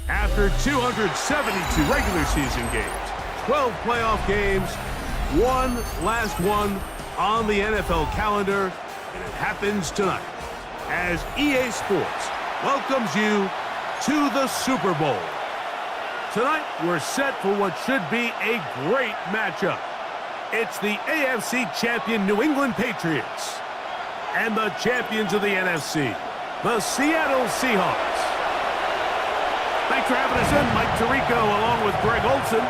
After 272 regular season games, 12 playoff games, one last one on the NFL calendar, and it happens tonight as EA Sports welcomes you to the Super Bowl. Tonight, we're set for what should be a great matchup. It's the AFC champion New England Patriots and the champions of the NFC, the Seattle Seahawks. Thanks for having us in, Mike Tirico, along with Greg Olson.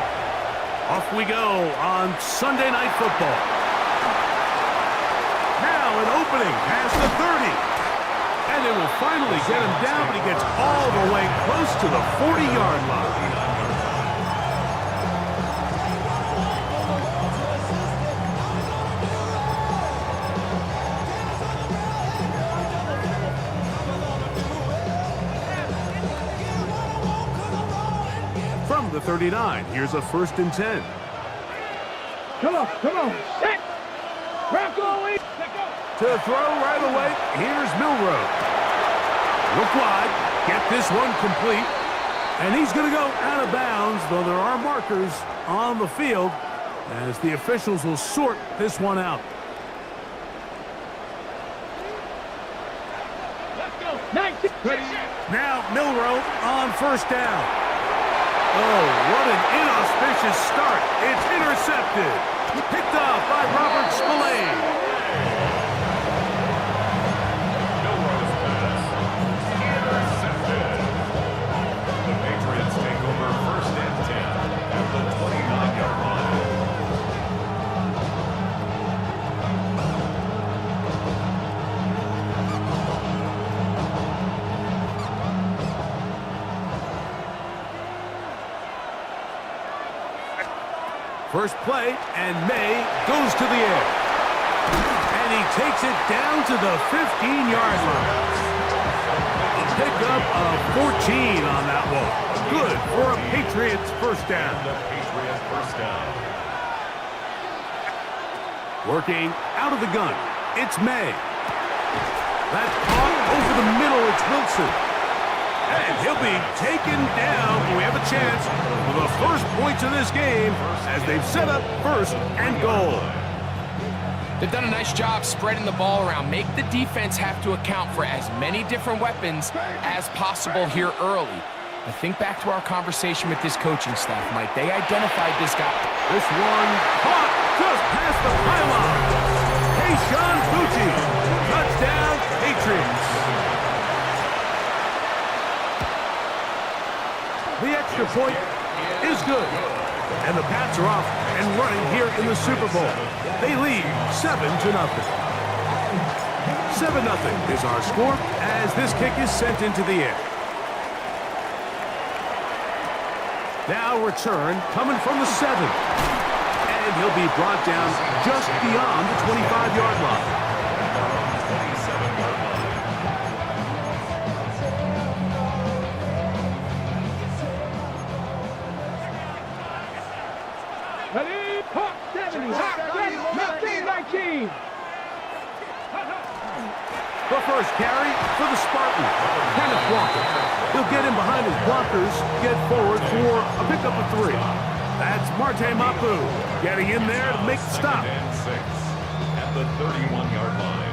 Off we go on Sunday Night Football. Now an opening past the 30. And they will finally get him down, but he gets all the way close to the 40-yard line. From the 39, here's a 1st and 10. Come on. Set. Rock away. To throw right away, here's Milroe. Look wide, get this one complete. And he's going to go out of bounds, though there are markers on the field as the officials will sort this one out. Let's go. 19. Now Milroe on 1st down. Oh, what an inauspicious start. It's intercepted. Picked off by Robert Spillane. First play, and May goes to the air. And he takes it down to the 15-yard line. A pickup of 14 on that one. Good for a Patriots first down. Working out of the gun, it's May. That's caught over the middle, it's Wilson. And he'll be taken down. We have a chance for the first points of this game as they've set up first and goal. They've done a nice job spreading the ball around. Make the defense have to account for as many different weapons as possible here early. I think back to our conversation with this coaching staff, Mike. They identified this guy. This one caught just past the pylon. Keyshawn Boutte. Touchdown, Patriots. The extra point is good. And the Pats are off and running here in the Super Bowl. They lead 7-0. 7-0 is our score as this kick is sent into the air. Now return coming from the 7. And he'll be brought down just beyond the 25-yard line. Ready, pop, 70, hot, ready, 19. The first carry for the Spartan, Kenneth Walker. He'll get in behind his blockers, get forward for a pickup of 3. That's Marte Mapu getting in there to make the stop. At the 31-yard line.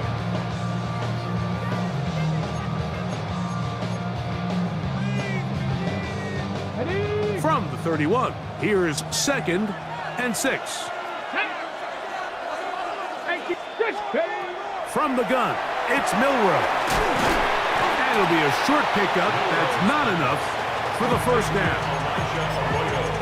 Ready, From the 31, here's 2nd and 6. From the gun, it's Milrow. And it'll be a short pickup that's not enough for the first down.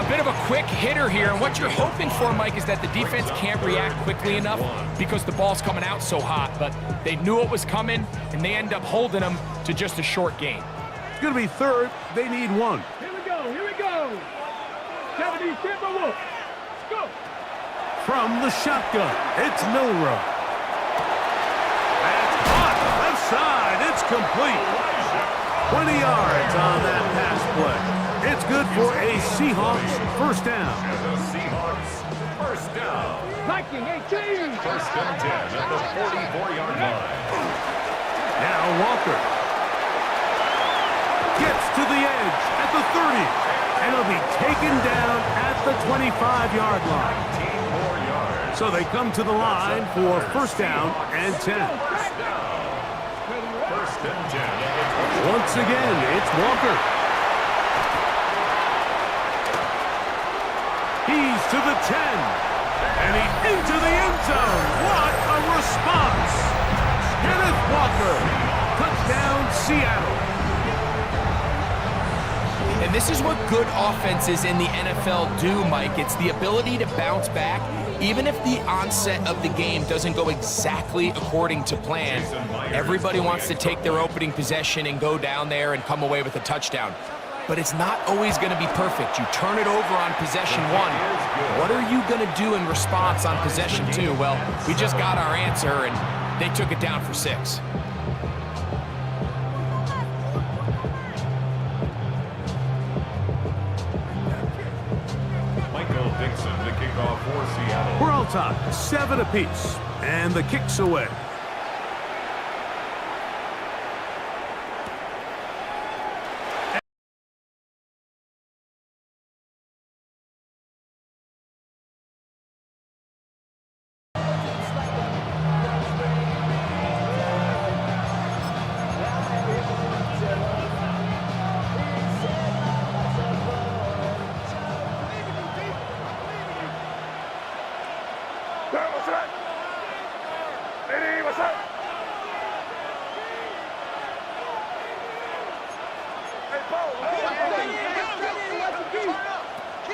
A bit of a quick hitter here, and what you're hoping for, Mike, is that the defense can't react quickly enough because the ball's coming out so hot, but they knew it was coming, and they end up holding them to just a short gain. It's going to be 3rd. They need 1. Here we go. 70, Timberwolf. Go. From the shotgun, it's Milrow. That's caught left side. It's complete. 20 yards on that pass play. It's good for a Seahawks first down. Seahawks first down. Viking 18. First and 10 at the 44-yard line. Now Walker gets to the edge at the 30. And he'll be taken down at the 25-yard line. 19 more yards. So they come to the line for first down and 10. First and 10. Once again, it's Walker. He's to the 10. And he's into the end zone. What a response. Kenneth Walker. Touchdown, Seattle. And this is what good offenses in the NFL do, Mike. It's the ability to bounce back, even if the onset of the game doesn't go exactly according to plan. Everybody wants to take their opening possession and go down there and come away with a touchdown. But it's not always going to be perfect. You turn it over on possession 1. What are you going to do in response on possession 2? Well, we just got our answer, and they took it down for 6. The kickoff for Seattle. We're all tied, 7 apiece, and the kick's away.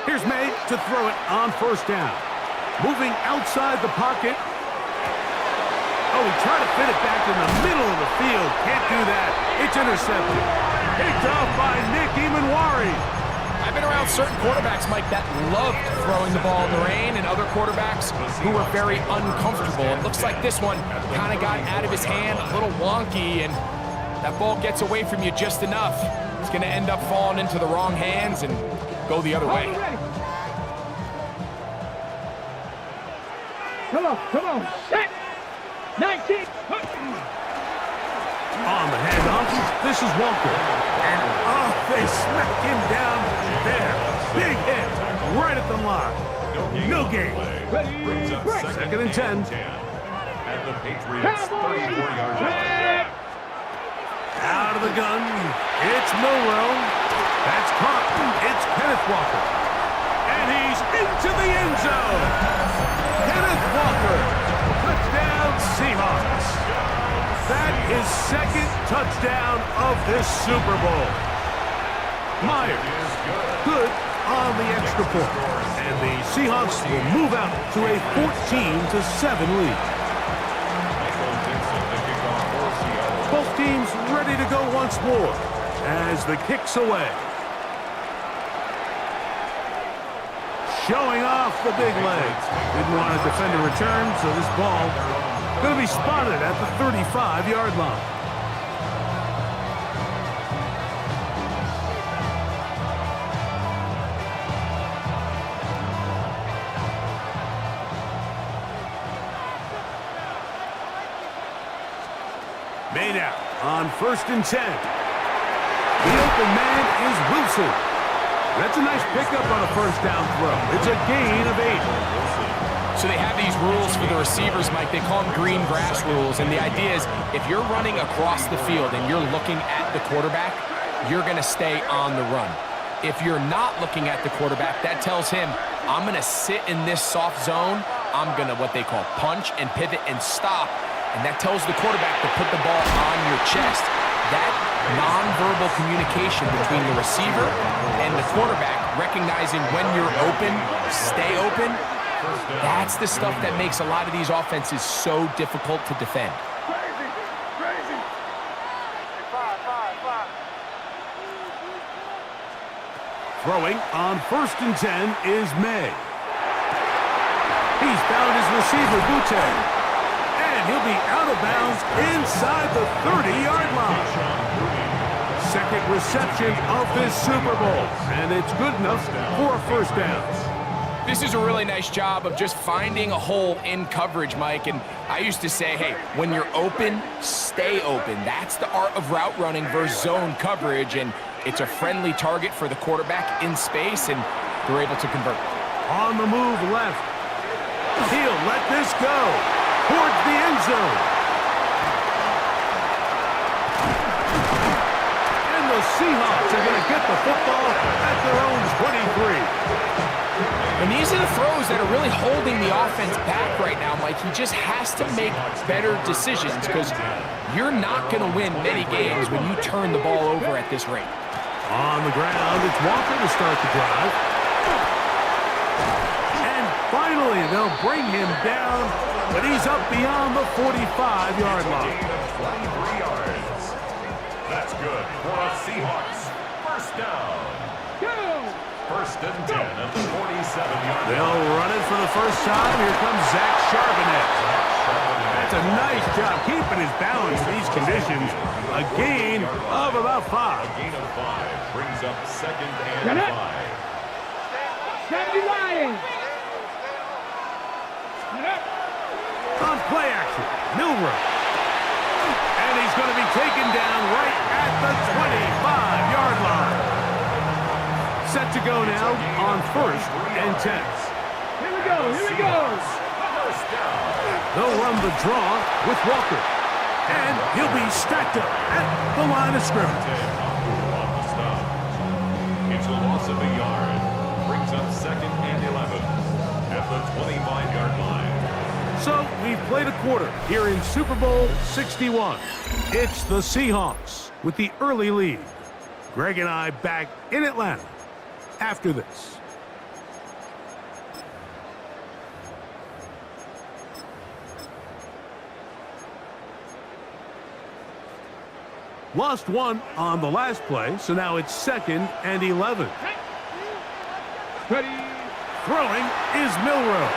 Here's May to throw it on first down. Moving outside the pocket. Oh, he tried to fit it back in the middle of the field. Can't do that. It's intercepted. Picked off by Nick Emanwari. I I've been around certain quarterbacks, Mike, that loved throwing the ball in the rain, and other quarterbacks who were very uncomfortable. It looks like this one kind of got out of his hand, a little wonky, and that ball gets away from you just enough. It's going to end up falling into the wrong hands and go the other way. Come on, set. 19. On the handoff, this is Walker. And they smack him down there. Big hit right at the line. No gain. Ready, break. Second and 10. At the Patriots' 34-yard line. Out of the gun. It's Milrow. That's caught. It's Kenneth Walker. And he's into the end zone. Kenneth Walker. Touchdown Seahawks. That is second touchdown of this Super Bowl. Myers, good on the extra point. And the Seahawks will move out to a 14-7 lead. Both teams ready to go once more as the kick's away. Showing off the big legs. Didn't want to defend a return, so this ball going to be spotted at the 35-yard line. Made out on 1st and 10. The open man is Wilson. That's a nice pickup on a first down throw. It's a gain of 8. So they have these rules for the receivers, Mike. They call them green grass rules. And the idea is if you're running across the field and you're looking at the quarterback, you're going to stay on the run. If you're not looking at the quarterback, that tells him, I'm going to sit in this soft zone. I'm going to what they call punch and pivot and stop. And that tells the quarterback to put the ball on your chest. That nonverbal communication between the receiver and the quarterback, recognizing when you're open, stay open, that's the stuff that makes a lot of these offenses so difficult to defend. Throwing on 1st and 10 is May. He's found his receiver, Butte. And he'll be out of bounds inside the 30-yard line. Second reception of this Super Bowl, and it's good enough for a first down. This is a really nice job of just finding a hole in coverage, Mike. And I used to say, hey, when you're open, stay open. That's the art of route running versus zone coverage, and it's a friendly target for the quarterback in space, and they're able to convert. On the move left. He'll let this go towards the end zone. And the Seahawks are going to get the football at their own 23. And these are the throws that are really holding the offense back right now, Mike. He just has to make better decisions because you're not going to win many games when you turn the ball over at this rate. On the ground, it's Walker to start the drive. And finally, they'll bring him down, but he's up beyond the 45-yard line. 23 yards. That's good for a Seahawks. First down. First and 10 at the 47-yard line. They'll run it for the first time. Here comes Zach Charbonnet. That's a nice job keeping his balance in these conditions. A gain of about 5. A gain of 5 brings up second and 5. On play action, Milrow. And he's going to be taken down right at the 25-yard line. Set to go now on 1st and 10. Here we go. They'll run the draw with Walker. And he'll be stacked up at the line of scrimmage. It's a loss of a yard. Brings up second and 11 at the 25-yard line. So we've played a quarter here in Super Bowl 61. It's the Seahawks with the early lead. Greg and I back in Atlanta after this. Lost one on the last play, so now it's 2nd and 11. Ready. Throwing is Milroe.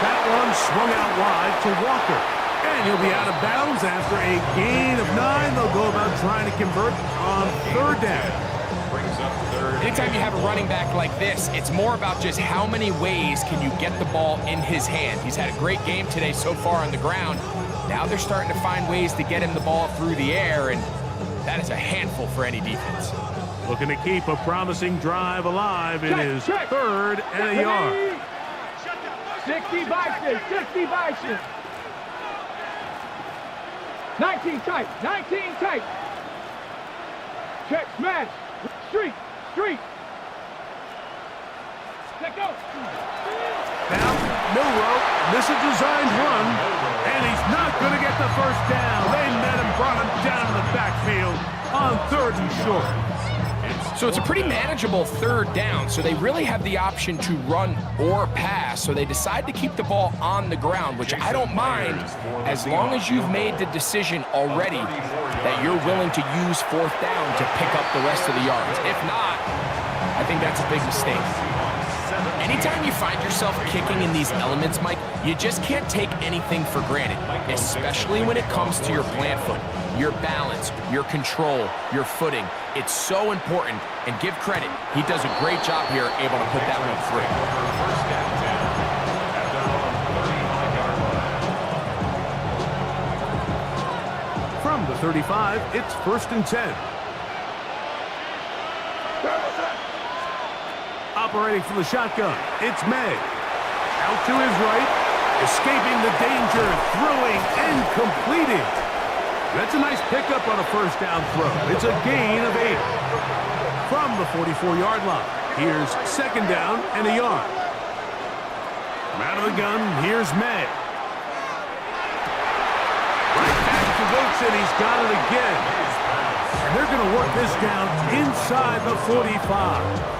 That one swung out wide to Walker. And he'll be out of bounds after a gain of 9. They'll go about trying to convert on 3rd down. Brings up 3rd. Anytime you have a running back like this, it's more about just how many ways can you get the ball in his hand. He's had a great game today so far on the ground. Now they're starting to find ways to get him the ball through the air, and that is a handful for any defense. Looking to keep a promising drive alive. It is 3rd and a yard. 60 Bison, 60 Bison. 19 tight, 19 tight. Check, smash, street. Let go. Now, Milroe, this is a designed run, and he's not going to get the first down. They met him, brought him down to the backfield on 3rd and short. So it's a pretty manageable 3rd down, so they really have the option to run or pass, so they decide to keep the ball on the ground, which I don't mind as long as you've made the decision already that you're willing to use 4th down to pick up the rest of the yards. If not, I think that's a big mistake. Anytime you find yourself kicking in these elements, Mike, you just can't take anything for granted, especially when it comes to your plant foot, your balance, your control, your footing. It's so important, and give credit. He does a great job here able to put that one through. From the 35, it's 1st and 10. Operating from the shotgun, it's May. Out to his right, escaping the danger, throwing and completing. That's a nice pickup on a 1st down throw. It's a gain of 8. From the 44-yard line, here's 2nd down and a yard. From out of the gun, here's May. Right back to Wilson, he's got it again. And they're going to work this down inside the 45.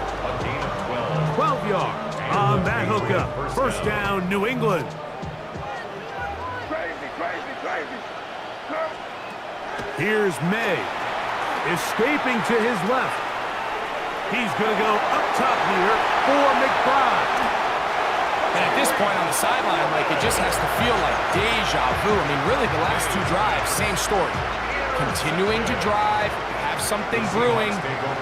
12 yards on that hookup. 1st down, New England. Crazy. Here's May, escaping to his left. He's going to go up top here for McBride. And at this point on the sideline, like, it just has to feel like deja vu. I mean, really, the last 2 drives, same story. Continuing to drive, have something brewing,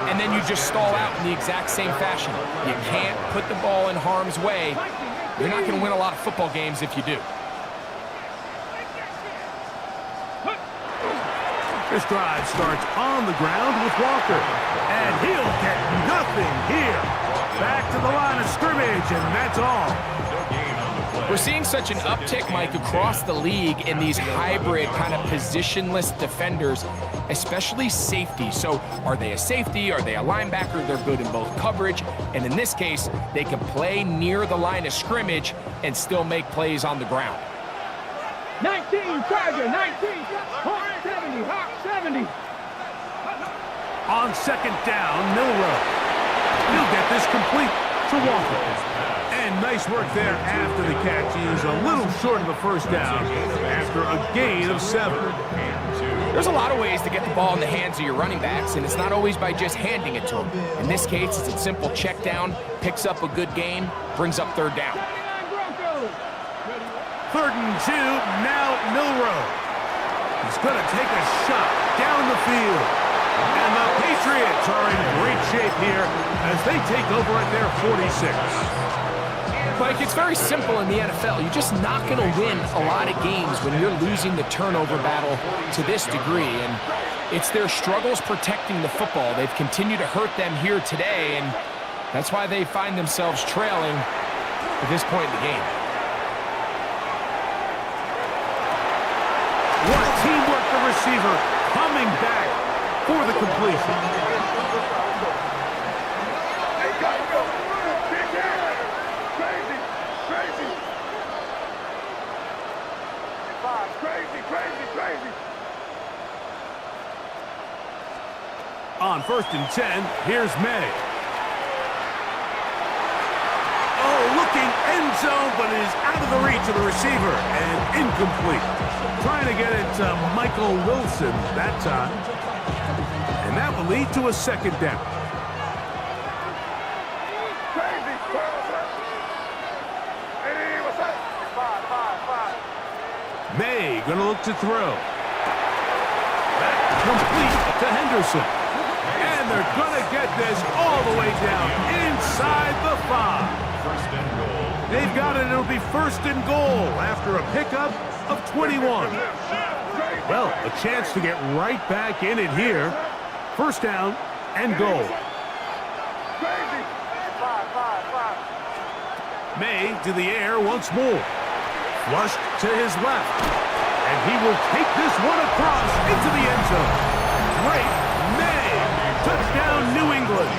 and then you just stall out in the exact same fashion. You can't put the ball in harm's way. You're not going to win a lot of football games if you do. This drive starts on the ground with Walker, and he'll get nothing here. Back to the line of scrimmage, and that's all. We're seeing such an uptick, Mike, across the league in these hybrid kind of positionless defenders, especially safety. So are they a safety? Are they a linebacker? They're good in both coverage. And in this case, they can play near the line of scrimmage and still make plays on the ground. 19 Tiger, 19. Hawk 70, Hawk 70. On 2nd down, Milroe. He'll get this complete to Walker. And nice work there after the catch. He's a little short of the 1st down after a gain of 7. There's a lot of ways to get the ball in the hands of your running backs, and it's not always by just handing it to them. In this case, it's a simple check down, picks up a good gain, brings up 3rd down. 3rd and 2, now Milroe. He's going to take a shot down the field. And the Patriots are in great shape here as they take over at their 46. Mike, it's very simple in the NFL. You're just not going to win a lot of games when you're losing the turnover battle to this degree. And it's their struggles protecting the football. They've continued to hurt them here today, and that's why they find themselves trailing at this point in the game. What teamwork, the receiver coming back for the completion. Crazy. On 1st and 10, here's May. Oh, looking end zone, but it is out of the reach of the receiver and incomplete. Trying to get it to Michael Wilson that time. And that will lead to a 2nd down. Crazy. going to look to throw. Complete to Henderson. And they're going to get this all the way down inside the 5. First and goal. They've got it. It'll be first and goal after a pickup of 21. Well, a chance to get right back in it here. First down and goal. May to the air once more. Flushed to his left. And he will take this one across into the end zone. Great May. Touchdown, New England.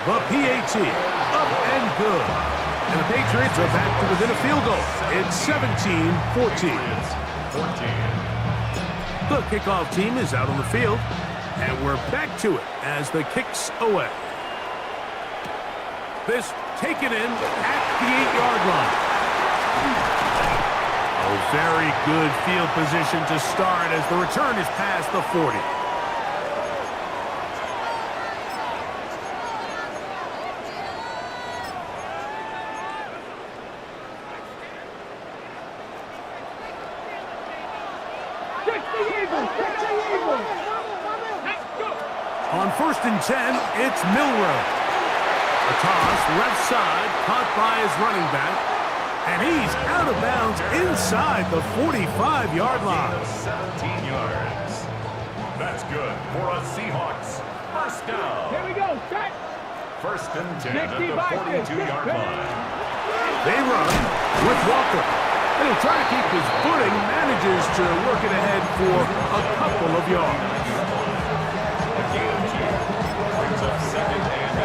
The PAT, up and good. And the Patriots are back to within a field goal. It's 17-14. The kickoff team is out on the field, and we're back to it as the kick's away. This taken in at the 8-yard line. A very good field position to start as the return is past the 40. On first and 10, it's Milroe. A toss, left side, caught by his running back. And he's out of bounds inside the 45-yard line. 17 yards. That's good for us Seahawks. First down. Here we go, set. First and 10 at the 42-yard line. They run with Walker. And he'll try to keep his footing, manages to work it ahead for a couple of yards. Brings up second and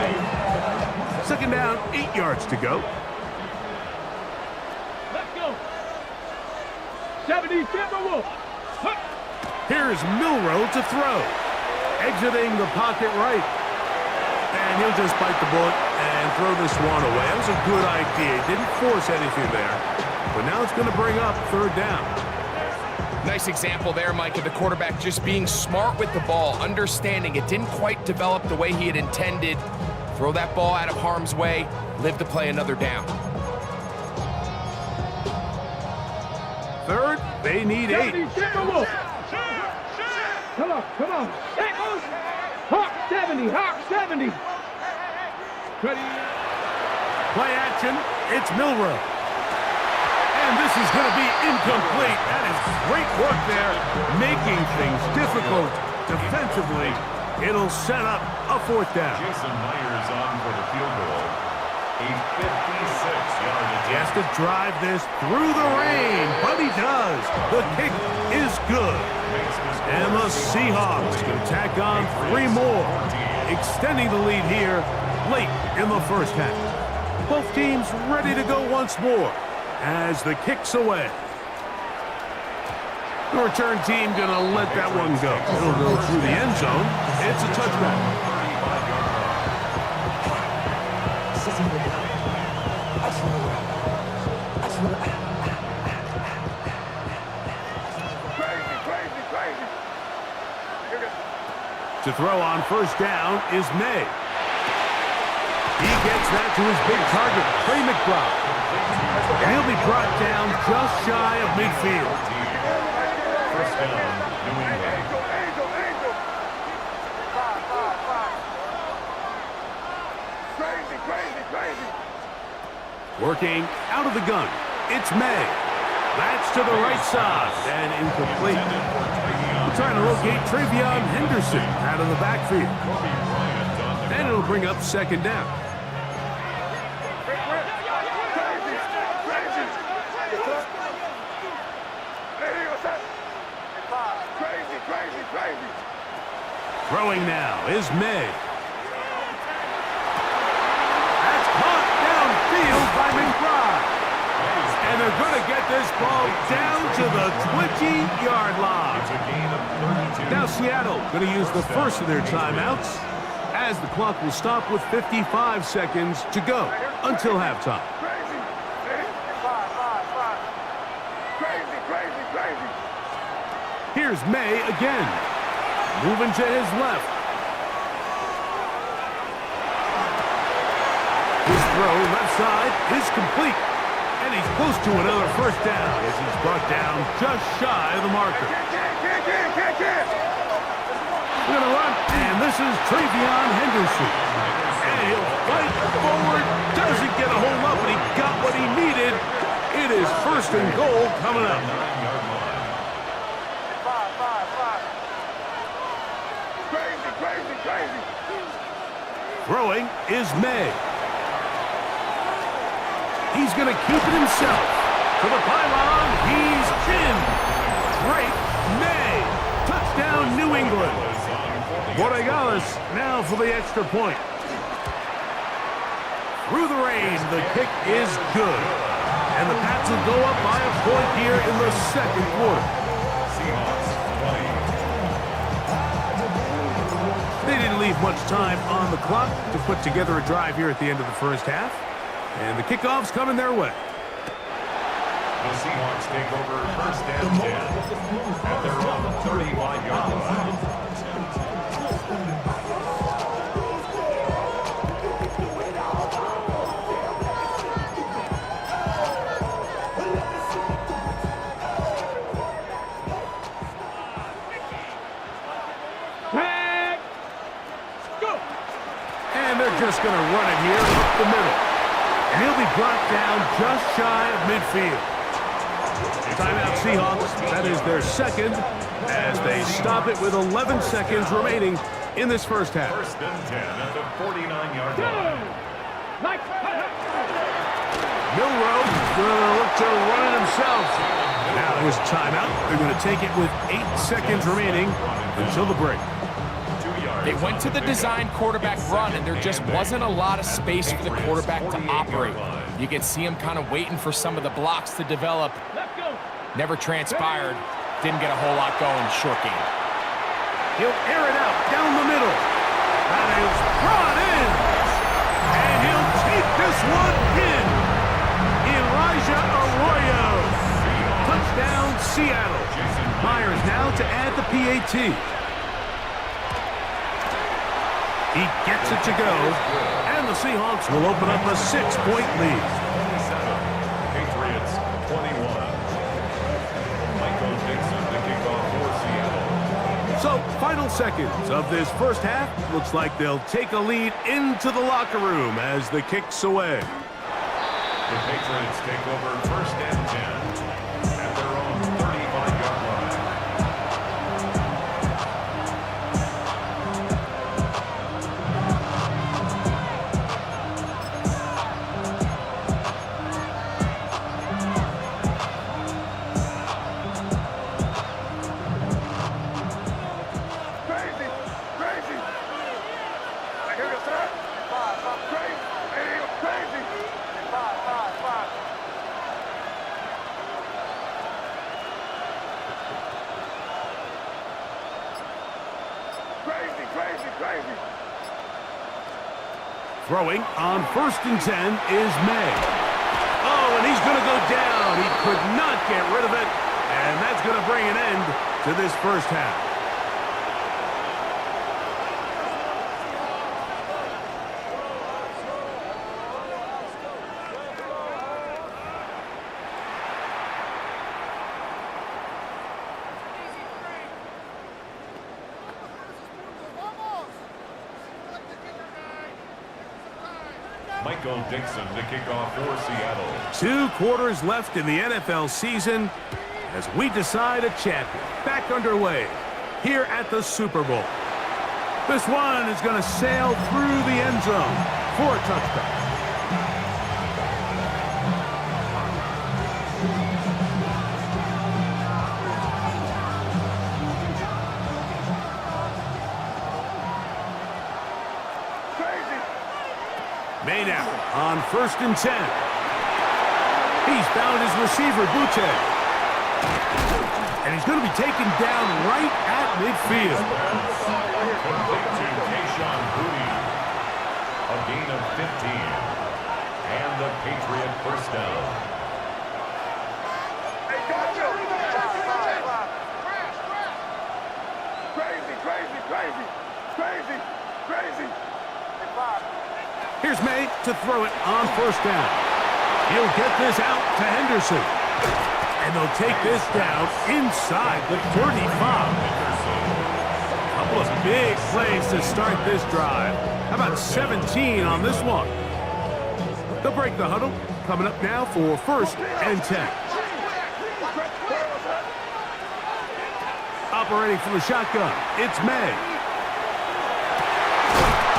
8. Second down, 8 yards to go. Let's go. 70 Timberwolves. Here's Milroe to throw. Exiting the pocket right. And he'll just bite the bullet and throw this one away. That was a good idea. Didn't force anything there. But now it's going to bring up third down. Nice example there, Mike, of the quarterback just being smart with the ball, understanding it didn't quite develop the way he had intended. Throw that ball out of harm's way, live to play another down. Third, they need 8. 70 Timberwolves. Come on, come on. Hawk 70, Hawk 70. Ready. Play action, it's Milroe. And this is going to be incomplete. That is great work there, making things difficult defensively. It'll set up a fourth down. Jason Myers on for the field goal. A 56-yard attempt. He has to drive this through the rain, but he does. The kick is good. And the Seahawks can tack on 3 more, extending the lead here late in the first half. Both teams ready to go once more as the kick's away. The return team going to let that one go. It'll go through the end zone. It's a touchback. To throw on first down is May. He gets that to his big target, Trey McBride. And he'll be brought down just shy of midfield. First down, New England. Working out of the gun, it's May. That's to the right side and incomplete. We're trying to locate Travion Henderson out of the backfield. And it'll bring up second down. Throwing now is May. That's caught downfield by McBride. And they're going to get this ball down to the 20-yard line. It's a gain of 32. Now Seattle going to use the first of their timeouts as the clock will stop with 55 seconds to go until halftime. Here's May again. Moving to his left. His throw left side is complete. And he's close to another first down as he's brought down just shy of the marker. We're going to run, and this is Travion Henderson. And he'll fight forward, doesn't get a hold up, but he got what he needed. It is first and goal coming up. Crazy. Throwing is May. He's going to keep it himself. To the pylon, he's in. Great May. Touchdown, New England. Borregales now for the extra point. Through the rain, the kick is good. And the Pats will go up by a point here in the second quarter. They didn't leave much time on the clock to put together a drive here at the end of the first half. And the kickoff's coming their way. The Seahawks take over first and 10 at their own 35-yard line. And they're just going to run it here up the middle. And he'll be brought down just shy of midfield. Timeout Seahawks. That is their second as they stop it with 11 seconds remaining in this first half. First and 10 at the 49-yard line. Milroe is going to look to run it himself. Now there's a timeout. They're going to take it with 8 seconds remaining until the break. They went to the design quarterback run, and there just wasn't a lot of space for the quarterback to operate. You could see him kind of waiting for some of the blocks to develop. Never transpired. Didn't get a whole lot going short game. He'll air it out down the middle. That is brought in. And he'll take this one in. Elijah Arroyo. Touchdown, Seattle. Myers now to add the PAT. He gets it to go, and the Seahawks will open up a 6-point lead. 27, Patriots 21. Michael Dixon to kick off for Seattle. So, final seconds of this first half. Looks like they'll take a lead into the locker room as the kick's away. The Patriots take over first and 10 at their own 35-yard line. Crazy. Throwing on first and 10 is May. Oh, and he's going to go down. He could not get rid of it, and that's going to bring an end to this first half. Michael Dixon to kick off for Seattle. 2 quarters left in the NFL season as we decide a champion. Back underway here at the Super Bowl. This one is going to sail through the end zone for a touchdown. May now on first and 10. He's found his receiver, Butte. And he's going to be taken down right at midfield. Complete to Kayshon Boutte. A gain of 15. And the Patriot first down. Crazy. Here's May to throw it on first down. He'll get this out to Henderson. And they'll take this down inside the 35. Couple of big plays to start this drive. How about 17 on this one? They'll break the huddle. Coming up now for 1st and 10. Operating from the shotgun, it's May.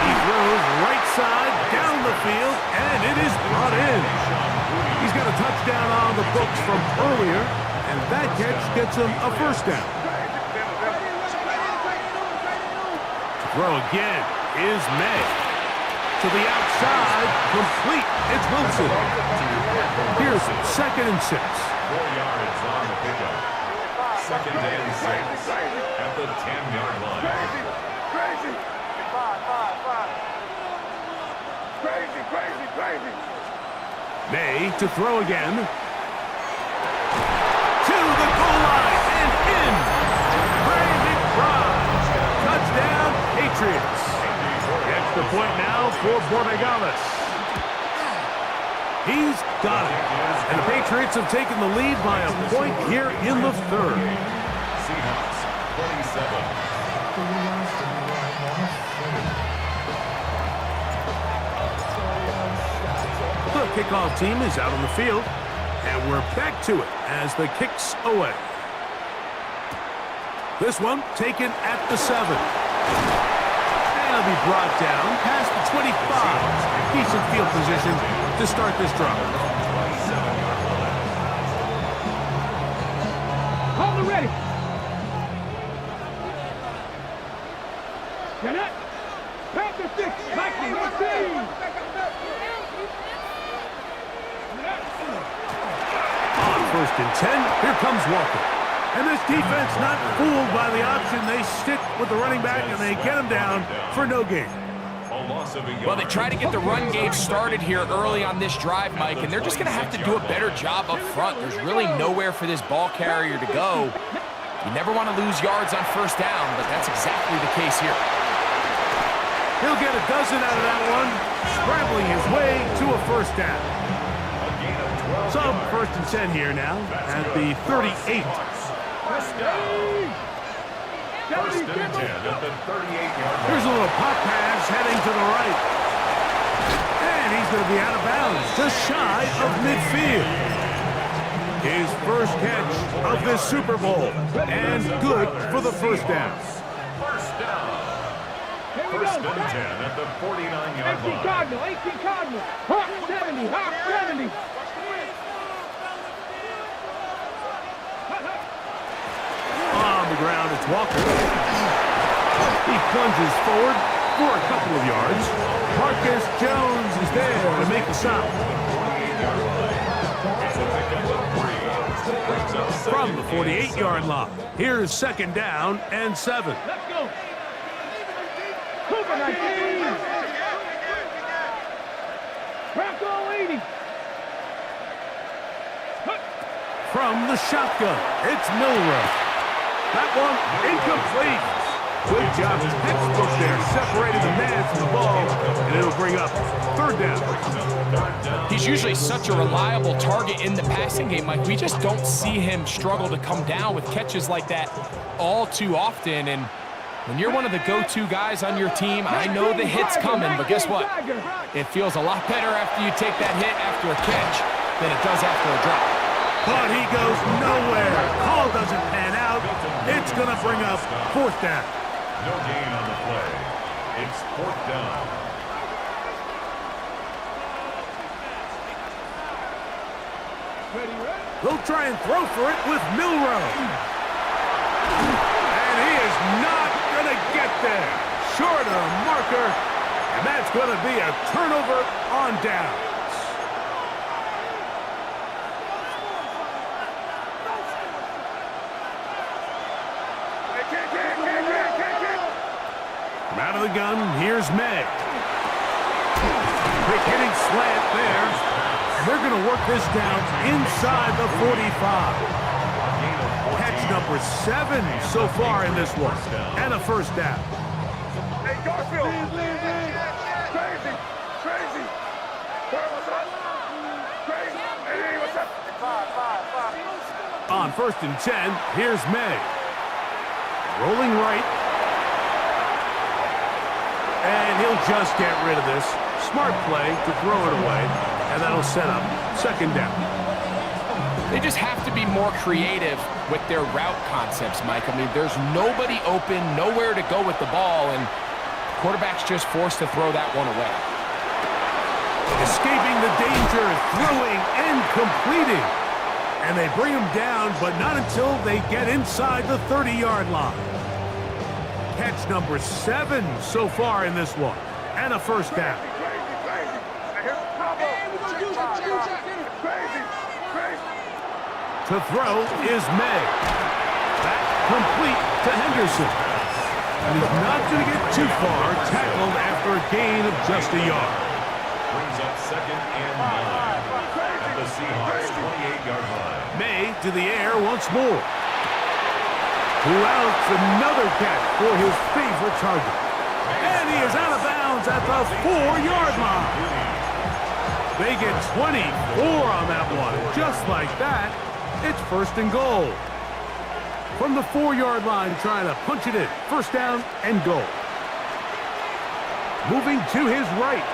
He throws right side down the field, and it is brought in. He's got a touchdown on the books from earlier, and that catch gets him a first down. To throw again is May. To the outside, complete. It's Wilson. Here's 2nd and 6. 4 yards on the pickup. 2nd and 6 at the 10-yard line. Crazy. May to throw again. To the goal line and in. Brandon Fries. Touchdown, Patriots. Gets the point now for Borregales. He's got it. And the Patriots have taken the lead by a point here in the 3rd. Seahawks 27. The kickoff team is out on the field, and we're back to it as the kick's away. This one taken at the 7. And it'll be brought down past the 25. Decent field position to start this drive. Hold it ready. Get it. Pass the 6. Mikey, let's see. On 1st and 10, here comes Walker. And this defense not fooled by the option. They stick with the running back, and they get him down for no gain. Well, they try to get the run game started here early on this drive, Mike, and they're just going to have to do a better job up front. There's really nowhere for this ball carrier to go. You never want to lose yards on 1st down, but that's exactly the case here. He'll get a dozen out of that one, scrambling his way to a first down. So 1st and 10 here now at the 38. First down. 1st and 10 at the 38-yard line. Here's a little pop pass heading to the right. And he's going to be out of bounds, just shy of midfield. His first catch of this Super Bowl, and good for the first down. First down. 1st and 10 at the 49-yard line. 18 Cardinal. Hawk 70. Hawk 70. On the ground, it's Walker. He plunges forward for a couple of yards. Marcus Jones is there to make the stop. From the 48-yard line, here's 2nd down and 7. Let's go. Cooper 19. Bronco 80. From the shotgun, it's Milrow. That one incomplete. Good job, textbook there, separating the man from the ball, and it'll bring up 3rd down. He's usually such a reliable target in the passing game, Mike. We just don't see him struggle to come down with catches like that all too often. And when you're one of the go-to guys on your team, I know the hit's coming, but guess what? It feels a lot better after you take that hit after a catch than it does after a drop. But he goes nowhere. Call doesn't pan out. It's going to bring up 4th down. No gain on the play. It's 4th down. They'll try and throw for it with Milrow. And he is not going to get there. Short of a marker. And that's going to be a turnover on downs. From out of the gun, here's May. Quick hitting slant there. And they're going to work this down inside the 45. Catch number 7 so far in this one. And a first down. Hey, Garfield. Crazy. On 1st and 10, here's May. Rolling right. And he'll just get rid of this. Smart play to throw it away. And that'll set up 2nd down. They just have to be more creative with their route concepts, Mike. I mean, there's nobody open, nowhere to go with the ball, and the quarterback's just forced to throw that one away. Escaping the danger, throwing and completing. And they bring him down, but not until they get inside the 30-yard line. Catch number 7 so far in this one. And a 1st down. To throw is May. Back complete to Henderson. And he's not going to get too far, tackled after a gain of just a yard. Brings up 2nd and 9. At the Seahawks 28-yard line. May to the air once more. Who outs another catch for his favorite target. And he is out of bounds at the 4-yard line. They get 24 on that one. Just like that, it's 1st and goal. From the 4-yard line, trying to punch it in. 1st down and goal. Moving to his right.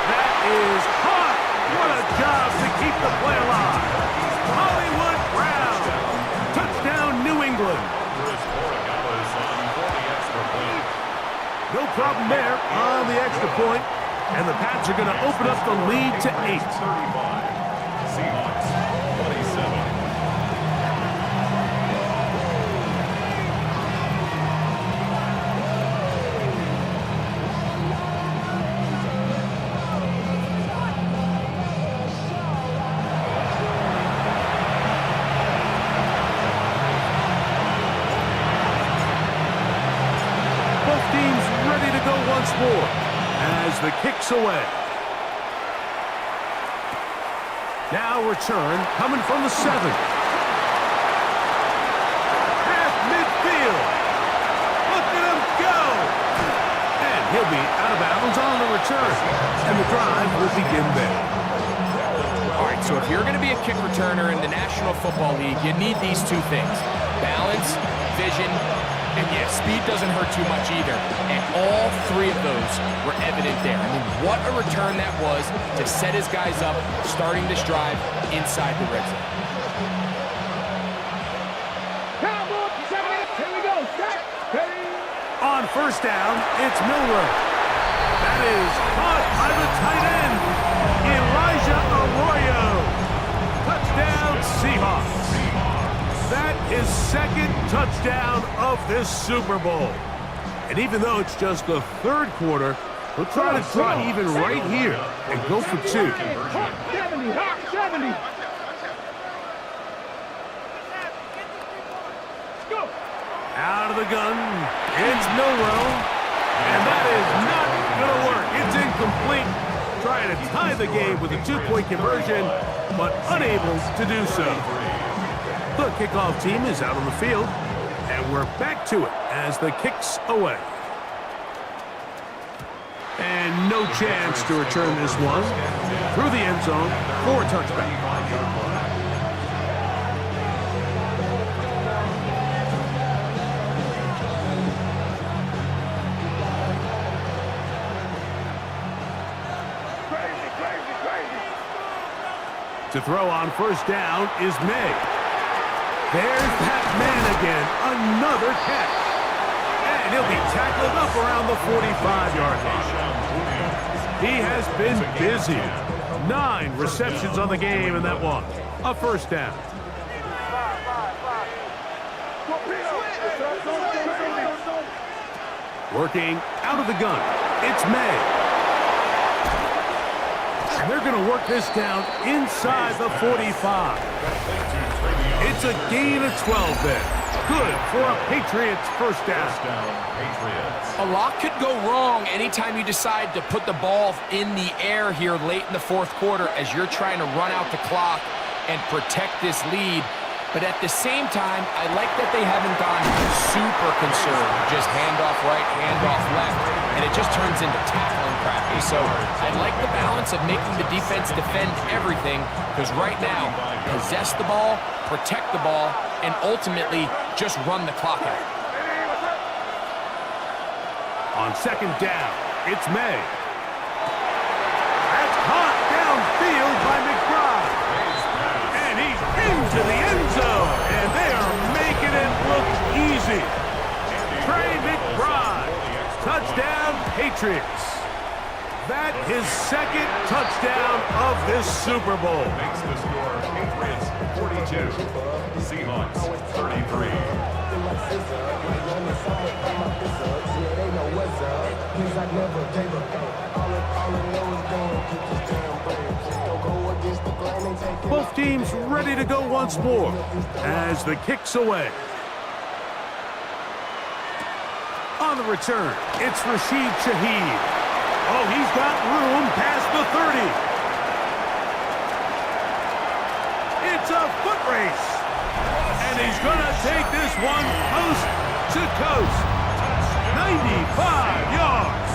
That is caught. What a job to keep the play alive. Hollywood Brown. Touchdown, New England. No problem there on the extra point. And the Pats are going to open up the lead to 8. 35. Seahawks 27. Both teams ready to go once more as the kick's away. Now return coming from the 7. Half midfield. Look at him go. And he'll be out of bounds on the return. And the drive will begin there. All right, so if you're going to be a kick returner in the National Football League, you need these 2 things. Balance, vision, and yeah, speed doesn't hurt too much either. And all 3 of those were evident there. I mean, what a return that was to set his guys up, starting this drive inside the red zone. Here we go. On 1st down, it's Milrow. That is caught by the tight end, Elijah Arroyo. Touchdown, Seahawks. That is 2nd touchdown of this Super Bowl. And even though it's just the 3rd quarter, we'll try to draw even right here and go for 2. 70. Go. Out of the gun, it's Milrow. And that is not going to work. It's incomplete. Trying to tie the game with a 2-point conversion, but unable to do so. The kickoff team is out on the field, and we're back to it as the kick's away. And no chance to return this one through the end zone for a touchback. To throw on 1st down is May. There's that man again, another catch. And he'll be tackled up around the 45-yard line. He has been busy. 9 receptions on the game in that one. A 1st down. Working out of the gun, it's May. And they're going to work this down inside the 45. It's a gain of 12 there. Good for a Patriots 1st down. A lot could go wrong anytime you decide to put the ball in the air here late in the 4th quarter as you're trying to run out the clock and protect this lead. But at the same time, I like that they haven't gone super conservative. Just handoff right, handoff left, and it just turns into tackling practice. So I like the balance of making the defense defend everything, because right now, possess the ball, protect the ball, and ultimately just run the clock out. On second down, it's May. That's caught downfield by McBride. And he's into the end zone. And they are making it look easy. Trey McBride. Touchdown, Patriots. That his second touchdown of this Super Bowl. Makes the score Patriots 42, Seahawks 33. Both teams ready to go once more as the kick's away. On the return, it's Rashid Shaheed. Oh, he's got room past the 30. It's a foot race. And he's going to take this one coast to coast. 95 yards.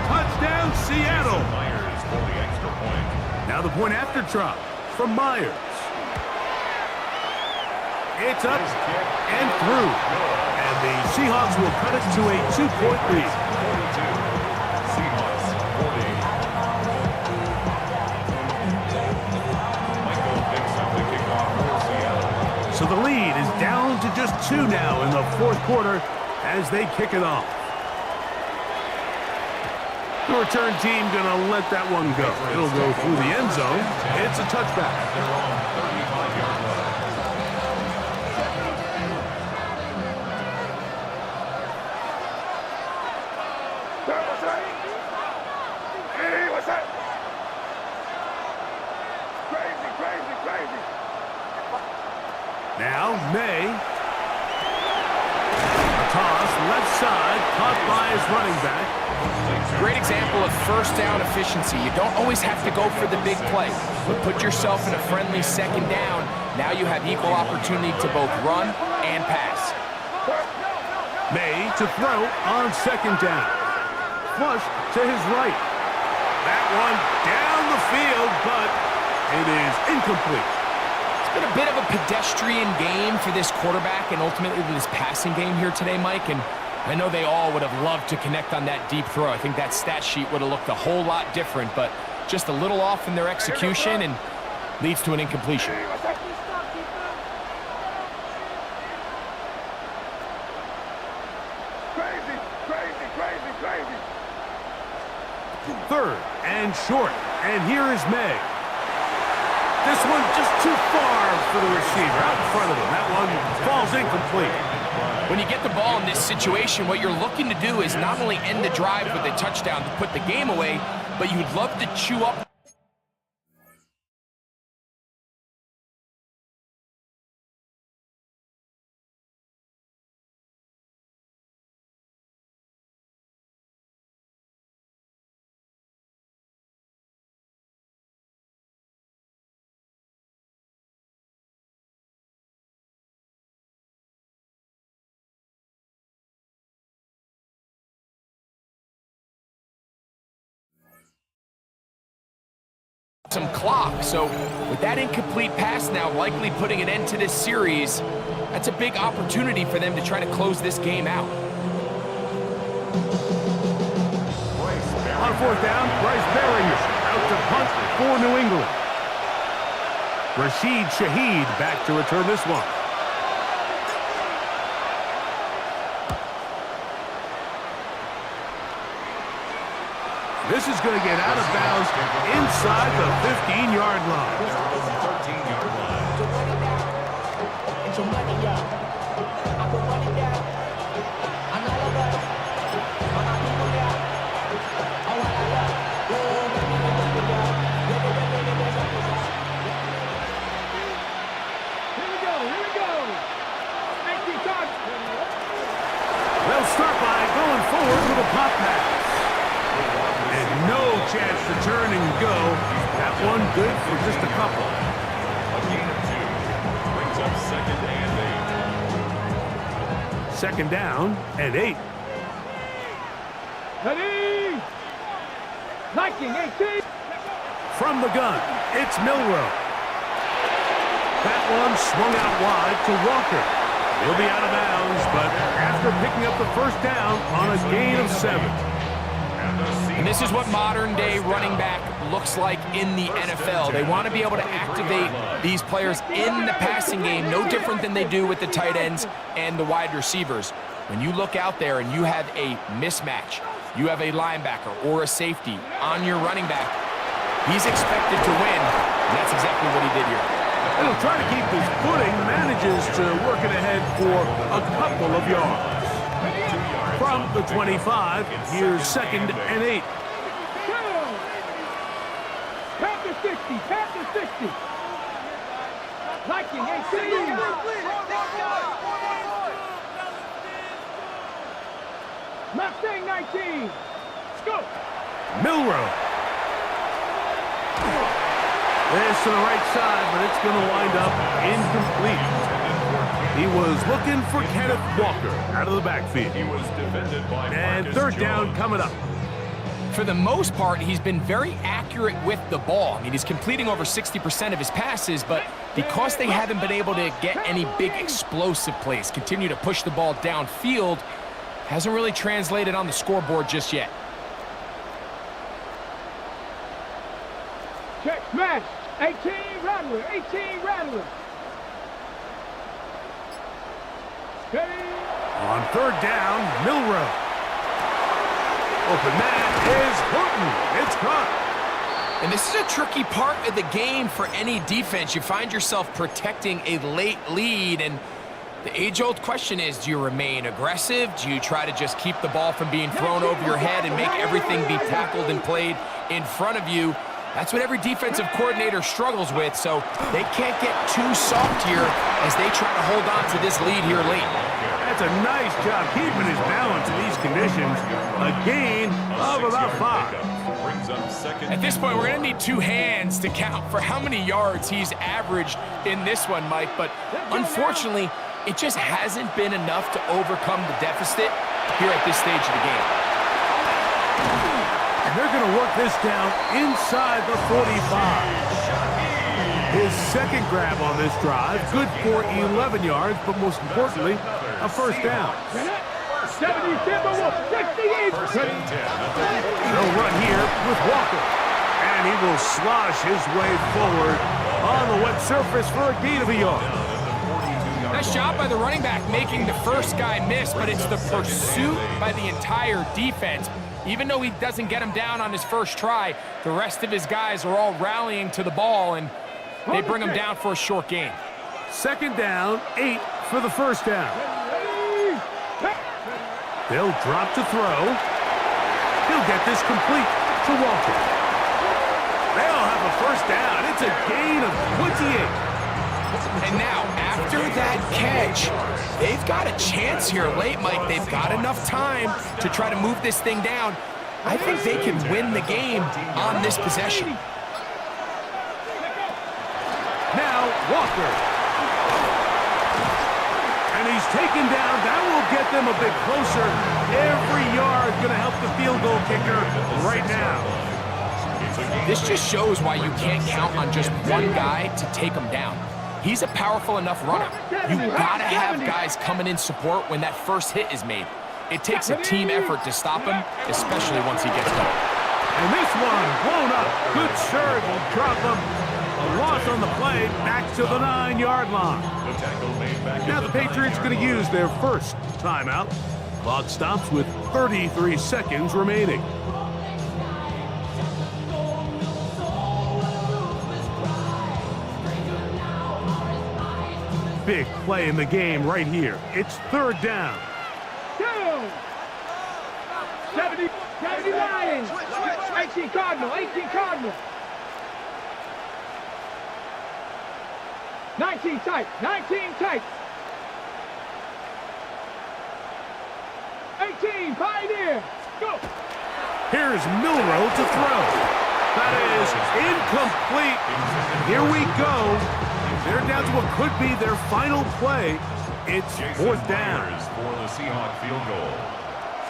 Touchdown, Seattle. Myers for the extra point. Now the point after try from Myers. It's up and through. And the Seahawks will cut it to a 2-point lead. 42, Seahawks 40. Michael picks up the kickoff for Seattle. So the lead is down to just 2 now in the fourth quarter as they kick it off. The return team going to let that one go. It'll go through the end zone. It's a touchback. They're on 35-yard line. Hey, what's that? Crazy, crazy, crazy. Now, May. A toss, left side, caught by his running back. Great example of first down efficiency. You don't always have to go for the big play, but put yourself in a friendly second down. Now you have equal opportunity to both run and pass. May to throw on second down. Flush to his right. That one down the field, but it is incomplete. It's been a bit of a pedestrian game for this quarterback and ultimately this passing game here today, Mike. And I know they all would have loved to connect on that deep throw. I think that stat sheet would have looked a whole lot different, but just a little off in their execution and leads to an incompletion. Crazy, crazy, crazy, crazy. Third and short, and here is May. This one just too far for the receiver, out in front of him. That one falls incomplete. When you get the ball in this situation, what you're looking to do is not only end the drive with a touchdown to put the game away, but you'd love to chew up some clock. So with that incomplete pass now likely putting an end to this series, that's a big opportunity for them to try to close this game out. On fourth down, Bryce Berringer out to punt for New England. Rashid Shaheed back to return this one. This is going to get out of bounds inside the 15-yard line. 13-yard line. Here we go, here we go. Thank you, Coach. They'll start by going forward with a pop pass. And no chance to turn and go. That one good for just a couple. A gain of 2. Brings up second and 8. Second down and 8. Ready? Viking 18. From the gun, it's Milroe. That one swung out wide to Walker. He'll be out of bounds, but after picking up the first down on a gain of 7. And this is what modern-day running back looks like in the NFL. They want to be able to activate these players in the passing game, no different than they do with the tight ends and the wide receivers. When you look out there and you have a mismatch, you have a linebacker or a safety on your running back, he's expected to win, and that's exactly what he did here. He'll try to keep his footing, manages to work it ahead for a couple of yards. From the 25, here's 2nd and 8. Panther 60. Panther 60. Viking 18. Mustang 19. Let's go. Milroe. This to the right side, but it's going to wind up incomplete. He was looking for Kenneth Walker out of the backfield. He was defended by And Marcus third down Jones. coming up. For the most part, he's been very accurate with the ball. I mean, he's completing over 60% of his passes, but because they haven't been able to get any big explosive plays, continue to push the ball downfield, hasn't really translated on the scoreboard just yet. Check smash. 18 Rattler. 18 Rattler. Steady. On third down, Milroe. Open man is Horton. It's caught. And this is a tricky part of the game for any defense. You find yourself protecting a late lead, and the age-old question is, do you remain aggressive? Do you try to just keep the ball from being thrown over your head and make everything be tackled and played in front of you? That's what every defensive coordinator struggles with, so they can't get too soft here as they try to hold on to this lead here late. That's a nice job keeping his balance in these conditions. A gain of about 5. Brings up second. At this point, we're going to need 2 hands to count for how many yards he's averaged in this one, Mike, but unfortunately, it just hasn't been enough to overcome the deficit here at this stage of the game. And they're going to work this down inside the 45. His second grab on this drive, good for 11 yards, but most importantly, a first down. 70 Timberwolves. 68. They'll run here with Walker. And he will slosh his way forward on the wet surface for a gain of a yard. Nice job by the running back making the first guy miss, but it's the pursuit by the entire defense. Even though he doesn't get him down on his first try, the rest of his guys are all rallying to the ball, and they bring him down for a short gain. Second down, 8 for the first down. They'll drop to throw. He'll get this complete to Walker. They'll have a first down. It's a gain of 28. And now, after that catch, they've got a chance here late, Mike. They've got enough time to try to move this thing down. I think they can win the game on this possession. Now, Walker. And he's taken down. That will get them a bit closer. Every yard going to help the field goal kicker right now. This just shows why you can't count on just one guy to take him down. He's a powerful enough runner. You've got to have guys coming in support when that first hit is made. It takes a team effort to stop him, especially once he gets going. And this one blown up. Good serve will drop him. A loss on the play, back to the 9-yard line. Now the Patriots going to use their first timeout. Clock stops with 33 seconds remaining. Big play in the game right here. It's third down. 70 Lions. 18 Cardinal. 18 Cardinal. 19 tight. 19 tight. 18 Pioneer. Go. Here's Milroe to throw. That is incomplete. Here we go. They're down to what could be their final play. It's fourth down. For the Seahawks field goal.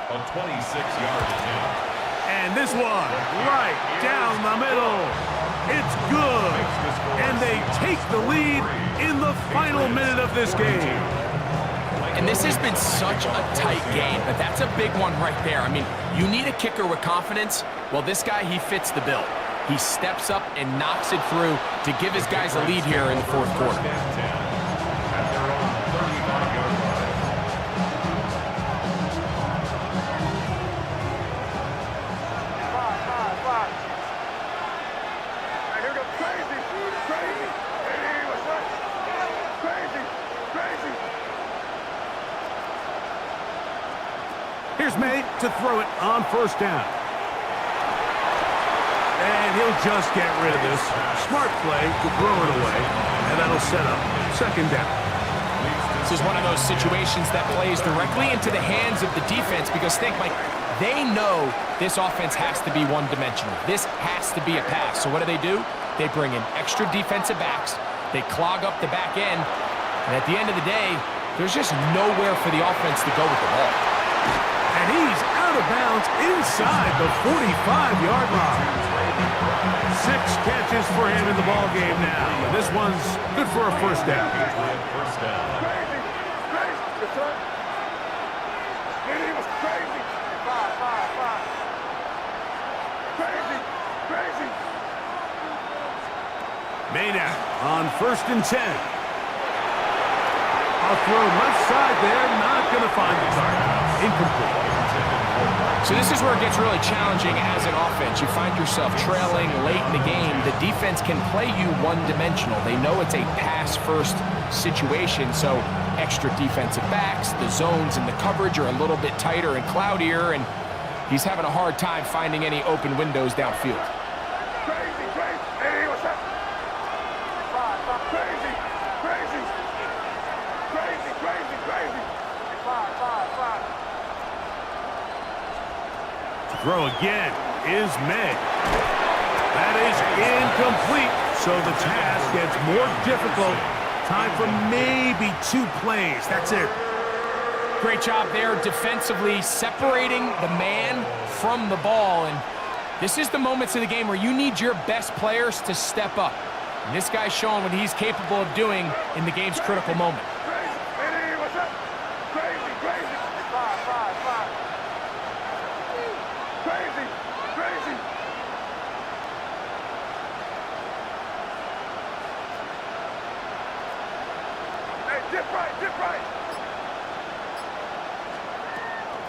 A 26-yard attempt. And this one, right down the middle. It's good. And they take the lead in the final minute of this game. And this has been such a tight game, but that's a big one right there. I mean, you need a kicker with confidence. Well, this guy, he fits the bill. He steps up and knocks it through to give his guys a lead here in the fourth quarter. Here's May to throw it on first down. And he'll just get rid of this. Smart play to throw it away, and that'll set up second down. This is one of those situations that plays directly into the hands of the defense because think, Mike, they know this offense has to be one-dimensional. This has to be a pass. So what do? They bring in extra defensive backs. They clog up the back end. And at the end of the day, there's just nowhere for the offense to go with the ball. And he's out of bounds inside the 45-yard line. 6 catches for him in the ball game now. And this one's good for a first down. Maynard on first and 10. A throw left side there, not going to find the target. Incomplete. So this is where it gets really challenging as an offense. You find yourself trailing late in the game. The defense can play you one-dimensional. They know it's a pass-first situation, so extra defensive backs, the zones and the coverage are a little bit tighter and cloudier, and he's having a hard time finding any open windows downfield. Throw again is May. That is incomplete, so the task gets more difficult. Time for maybe 2 plays. That's it. Great job there defensively, separating the man from the ball. And this is the moments of the game where you need your best players to step up. And this guy's showing what he's capable of doing in the game's critical moment.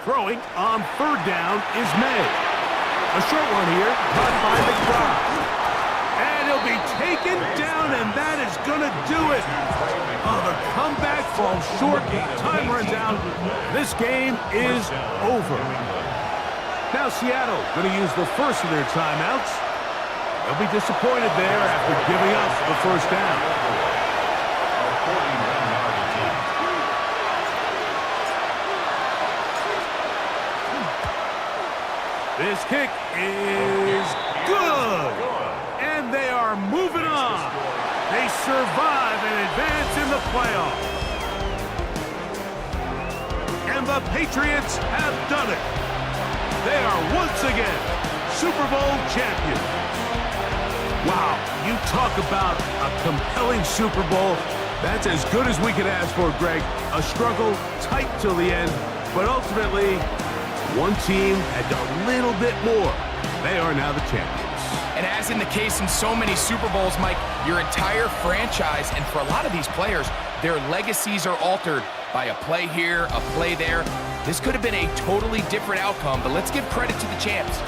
Throwing on third down is May. A short one here, caught by McBride. And he'll be taken down, and that is going to do it. Oh, the comeback falls short. Time runs out. This game is over. Now Seattle going to use the first of their timeouts. They'll be disappointed there after giving up the first down. This kick is good. And they are moving on. They survive and advance in the playoffs. And the Patriots have done it. They are once again Super Bowl champions. Wow, you talk about a compelling Super Bowl. That's as good as we could ask for, Greg. A struggle tight till the end, but ultimately, one team had a little bit more. They are now the champions. And as in the case in so many Super Bowls, Mike, your entire franchise, and for a lot of these players, their legacies are altered by a play here, a play there. This could have been a totally different outcome, but let's give credit to the champs.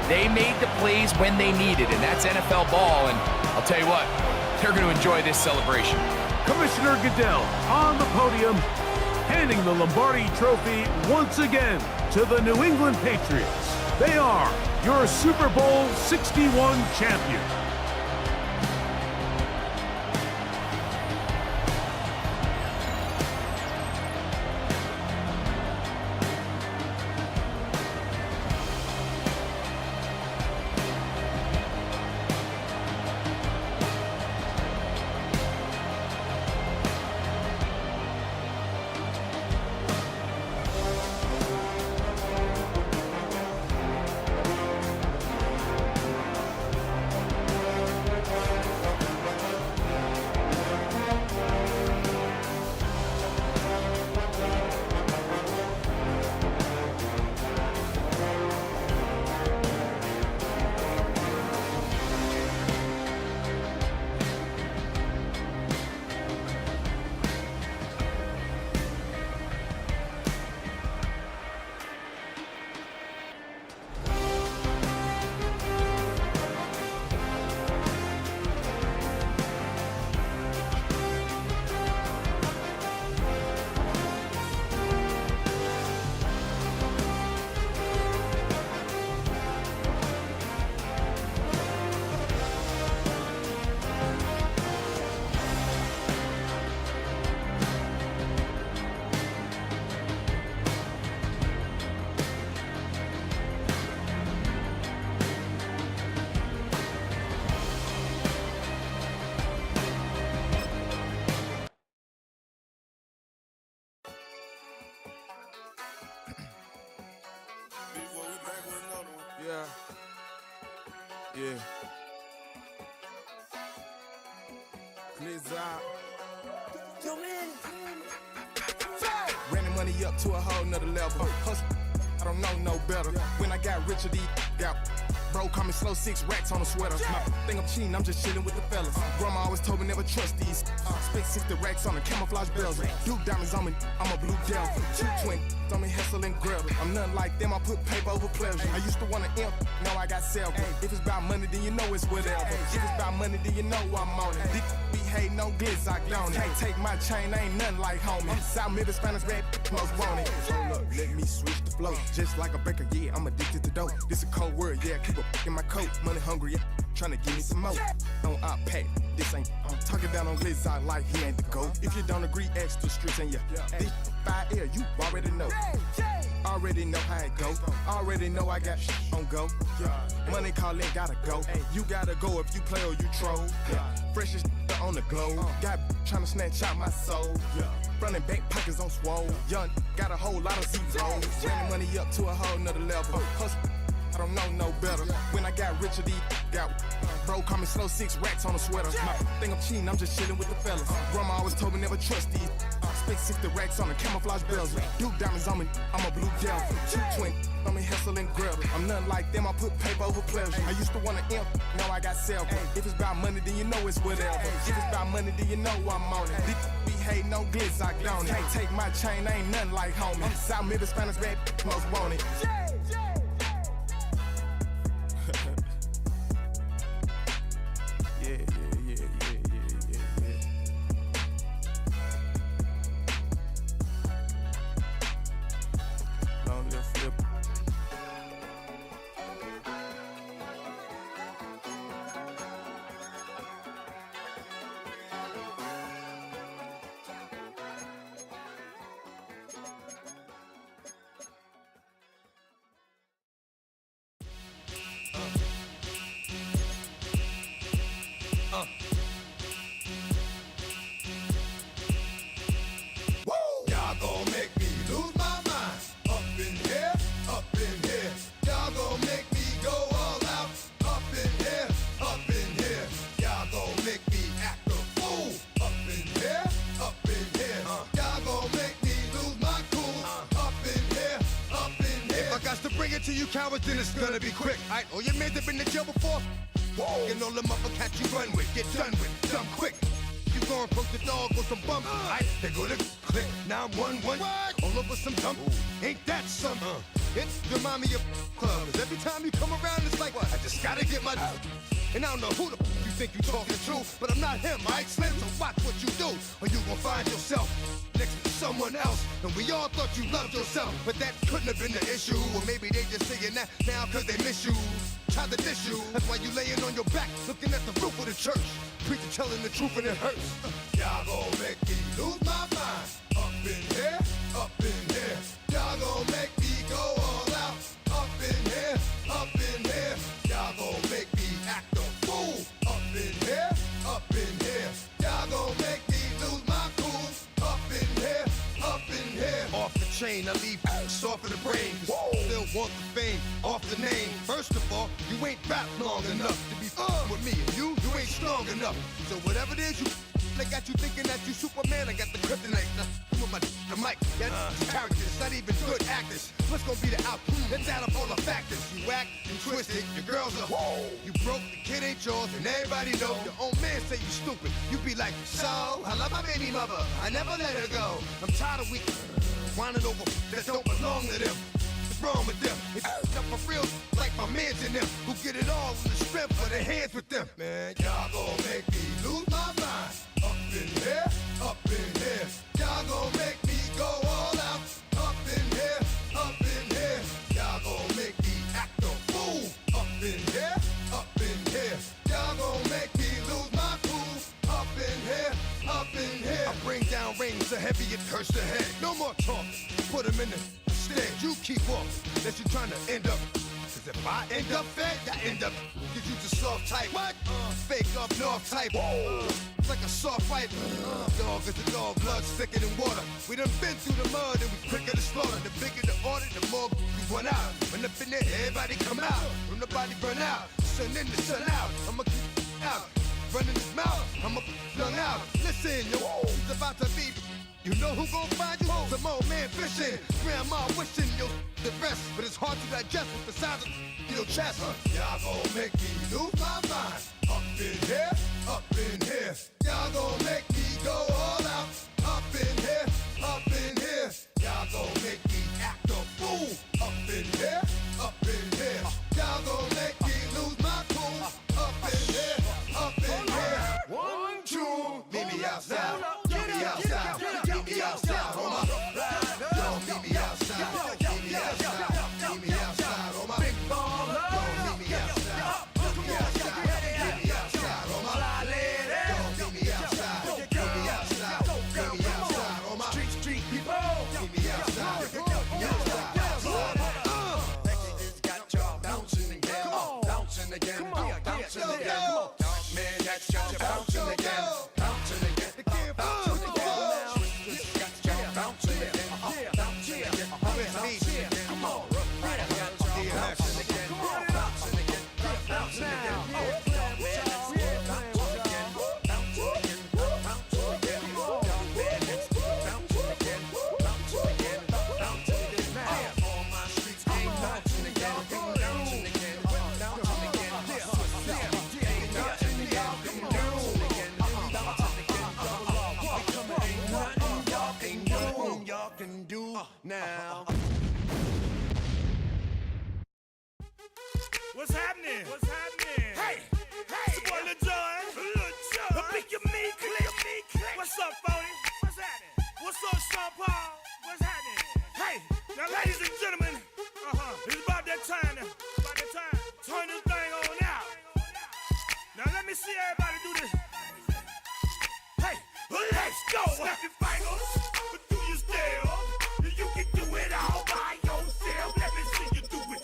They made the plays when they needed, and that's NFL ball, and I'll tell you what, they're going to enjoy this celebration. Commissioner Goodell on the podium, handing the Lombardi Trophy once again to the New England Patriots. They are your Super Bowl 61 champions. Yeah. Blizzard. Ran the money up to a whole nother level. Hustle, I don't know no better. When I got richer, these got. Bro, call me slow, 6 racks on a sweater. My think I'm cheating, I'm just chilling with the fellas. Grandma always told me never trust these. Spent 60 racks on the camouflage bells. Duke diamonds on me, I'm a blue devil. 220 on me, hustle and grab. I'm nothing like them, I put paper over pleasure. I used to want to imp, now I got self. If it's about money, then you know it's whatever. If it's about money, then you know I'm on it. This be hating on glitz, I don't. Can't take my chain, ain't nothing like homie. South Middle Spanish red, most want it. Hold up, let me switch the flow. Just like a baker, yeah, I'm addicted to dope. This a cold word, yeah, keep in my coat, money hungry, yeah, tryna give me some more. On our pack, this ain't. I'm talking down on Blizzard like he ain't the GOAT. If you don't agree, ask the streets and this 5 air, you already know. Already know how it go. Already know I got on go. Money calling, gotta go. You gotta go if you play or you troll. Freshest on the globe. Got tryna snatch out my soul. Running back pockets on swole. Young, got a whole lot of zeros. Running money up to a whole nother level. Hustle, I don't know no better. When I got richer, these got. Bro, call me slow, 6 racks on a sweater. My think I'm cheating, I'm just chilling with the fellas. Grandma always told me never trust these. Spent 60 racks on the camouflage bells. Duke diamonds on me, I'm a blue devil. 220 on me, hustle and grab. I'm nothing like them, I put paper over pleasure. I used to want to imp, now I got self. If it's about money, then you know it's whatever. If it's about money, then you know I'm on it. This be hating on glitz, I don't. Can't take my chain, ain't nothing like homie. South Middle Spanish red, most want it. Yeah. Long live Flip. Y'all gon' make me lose my mind. Up in here, up in here. Y'all gon' make me go all out. Up in here, up in here. Y'all gon' make me act a fool. Up in here, up in here. Y'all gon' make me lose my cool. Up in here, up in here. If I got to bring it to you cowards, then it's gonna be quick. Alright, all your men have been to jail before. And all the motherfuckers you run with, get done with, dumb quick. You gon' approach the dog with some bump. Aight, they go to click, 911. All over some dump. Ain't that something? It remind me of club. 'Cause every time you come around, it's like, I just gotta get my. And I don't know who the you think you talking to, but I'm not him, alright, Slim? So watch what you do, or you gon' find yourself next to someone else. And we all thought you loved yourself, but that couldn't have been the issue. Or maybe they just saying that now 'cause they miss you. Tried to diss you, that's why you laying on your back, looking at the roof of the church. Preacher telling the truth and it hurts. Y'all gon' make me lose my mind. Up in here, up in here. Y'all gon' make me go all out. Up in here, up in here. Y'all gon' make me act a fool. Up in here, up in here. Y'all gon' make me lose my cool. Up in here, up in here. Off the chain, I leave soft in the brain. Still want the fame, off the name. First of all, you ain't rap long enough to be with me. And you ain't strong enough. So whatever it is you they got you thinking that you Superman, I got the kryptonite. Now, come on the mic, that characters, not even good actors. What's gonna be the outcome? Let's add up all the factors. You act, you twisted, your girls are you broke, the kid ain't yours, and everybody know. Your own man say you stupid. You be like, so, I love my baby mother, I never let her go. I'm tired of weak whining over that don't belong to them. What's wrong with them? It's up for real, like my mans in them, who get it all in the strength of their hands with them. Man, y'all gon' make me lose my mind. Up in here, up in here. Y'all gon' make me go all out. Up in here, up in here. Y'all gon' make me act a fool. Up in here, up in here. Y'all gon' make me lose my cool. Up in here, up in here. I bring down rings so heavy it hurts the head. No more talking, put them in the stand. You keep walking, that you trying to end up. Cause if I end up fed, I end up. Cause you just soft type. What? Fake up north type. It's like a soft fight. Dog is a dog, blood thicker than water. We done been through the mud and we quicker to slaughter. The bigger the order, the more we run out. When up in there, everybody come out. When the body burn out. Listen in the shut out. I'ma keep out. Running his mouth. I'ma young out. Listen, yo, it's about to be. You know who gon' find you? Some old man fishing. Grandma wishing you the best, but it's hard to digest with the sound of your chest. Y'all gon' make me lose my mind. Up in here, up in here. Y'all gon' make me go all out. Up in here, up in here. Y'all gon' make me act a fool. Up in here, up in here. Y'all gon' make me lose my cool. Up in here, up in here. 1, 2, meet me outside. Meet me outside. Meet me outside. On my yo, meet me outside. Meet me outside. Meet me outside. On my big baller. Yo, meet me outside. Meet me outside. Meet me outside. On my yo, meet me outside. Meet me outside. Meet me outside. On my street people. Meet me outside. Meet me outside. Got y'all bouncing again. Bouncing again. Bouncing again. Man, got y'all bouncing again. Bouncing again. Bouncing again. Got y'all bouncing again. Bouncing again. Bouncing again. Come on. Bouncing again. Bouncing again. Bouncing again. Can do now. What's happening? What's happening? Hey, it's your boy Lil Jon. I pick your meat click. What's up, Phony? What's happening? What's up, Sean Paul? What's happening? Hey, now, ladies and gentlemen, it's about that time. Turn this thing on out. Now, let me see everybody do this. Hey, let's go. Snap your fingers. Do you still? You can do it all by yourself. Let me see you do it.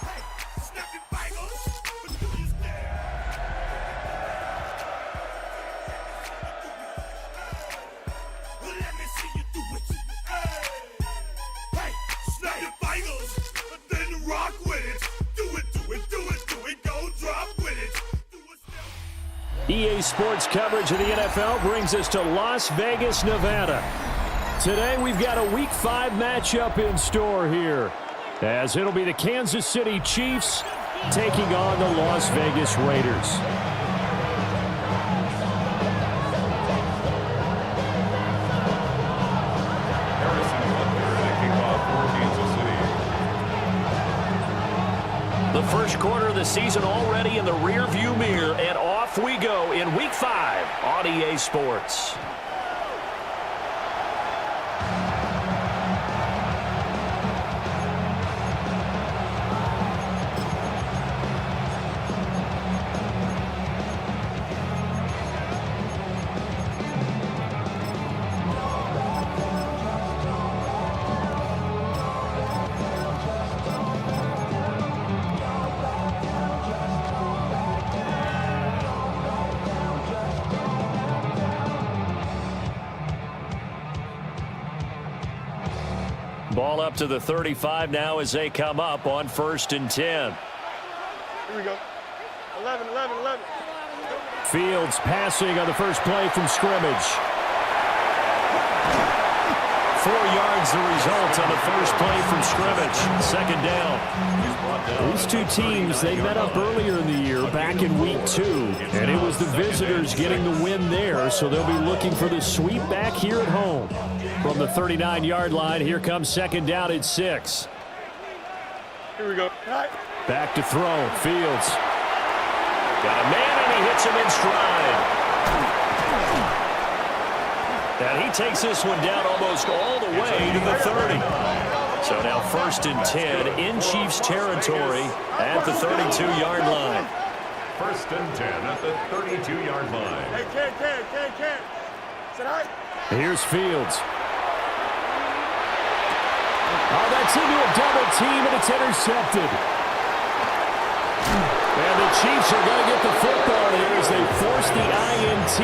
Hey, snap your fingers. Do you still? Let me see you do it. Hey, snap your fingers. Then rock with it. Do it. Go drop with it. EA Sports coverage of the NFL brings us to Las Vegas, Nevada. Today we've got a Week 5 matchup in store here, as it'll be the Kansas City Chiefs taking on the Las Vegas Raiders. The first quarter of the season already in the rearview mirror, and off we go in Week 5 on EA Sports. Ball up to the 35 now as they come up on 1st and 10. Here we go. 11. Fields passing on the first play from scrimmage. 4 yards the result on the first play from scrimmage. 2nd down. These two teams, they met up earlier in the year back in Week 2, and it was the visitors getting the win there, so they'll be looking for the sweep back here at home. From the 39-yard line, here comes 2nd down at 6. Here we go. Back to throw. Fields. Got a man, and he hits him in stride. And he takes this one down almost all the way to the 30. So now 1st and 10 in Chiefs territory at the 32-yard line. 1st and 10 at the 32-yard line. Hey, Ken. Say hi. Here's Fields. Oh, that's into a double team, and it's intercepted. And the Chiefs are going to get the football here as they force the INT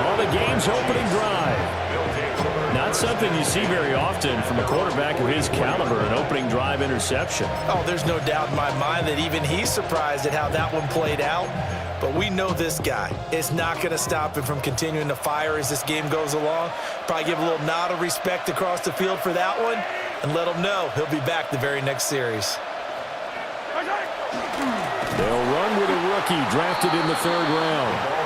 on the game's opening drive. Not not something you see very often from a quarterback of his caliber, an opening drive interception. Oh, there's no doubt in my mind that even he's surprised at how that one played out. But we know this guy. It's not going to stop him from continuing to fire as this game goes along. Probably give a little nod of respect across the field for that one and let him know he'll be back the very next series. They'll run with a rookie drafted in the 3rd round.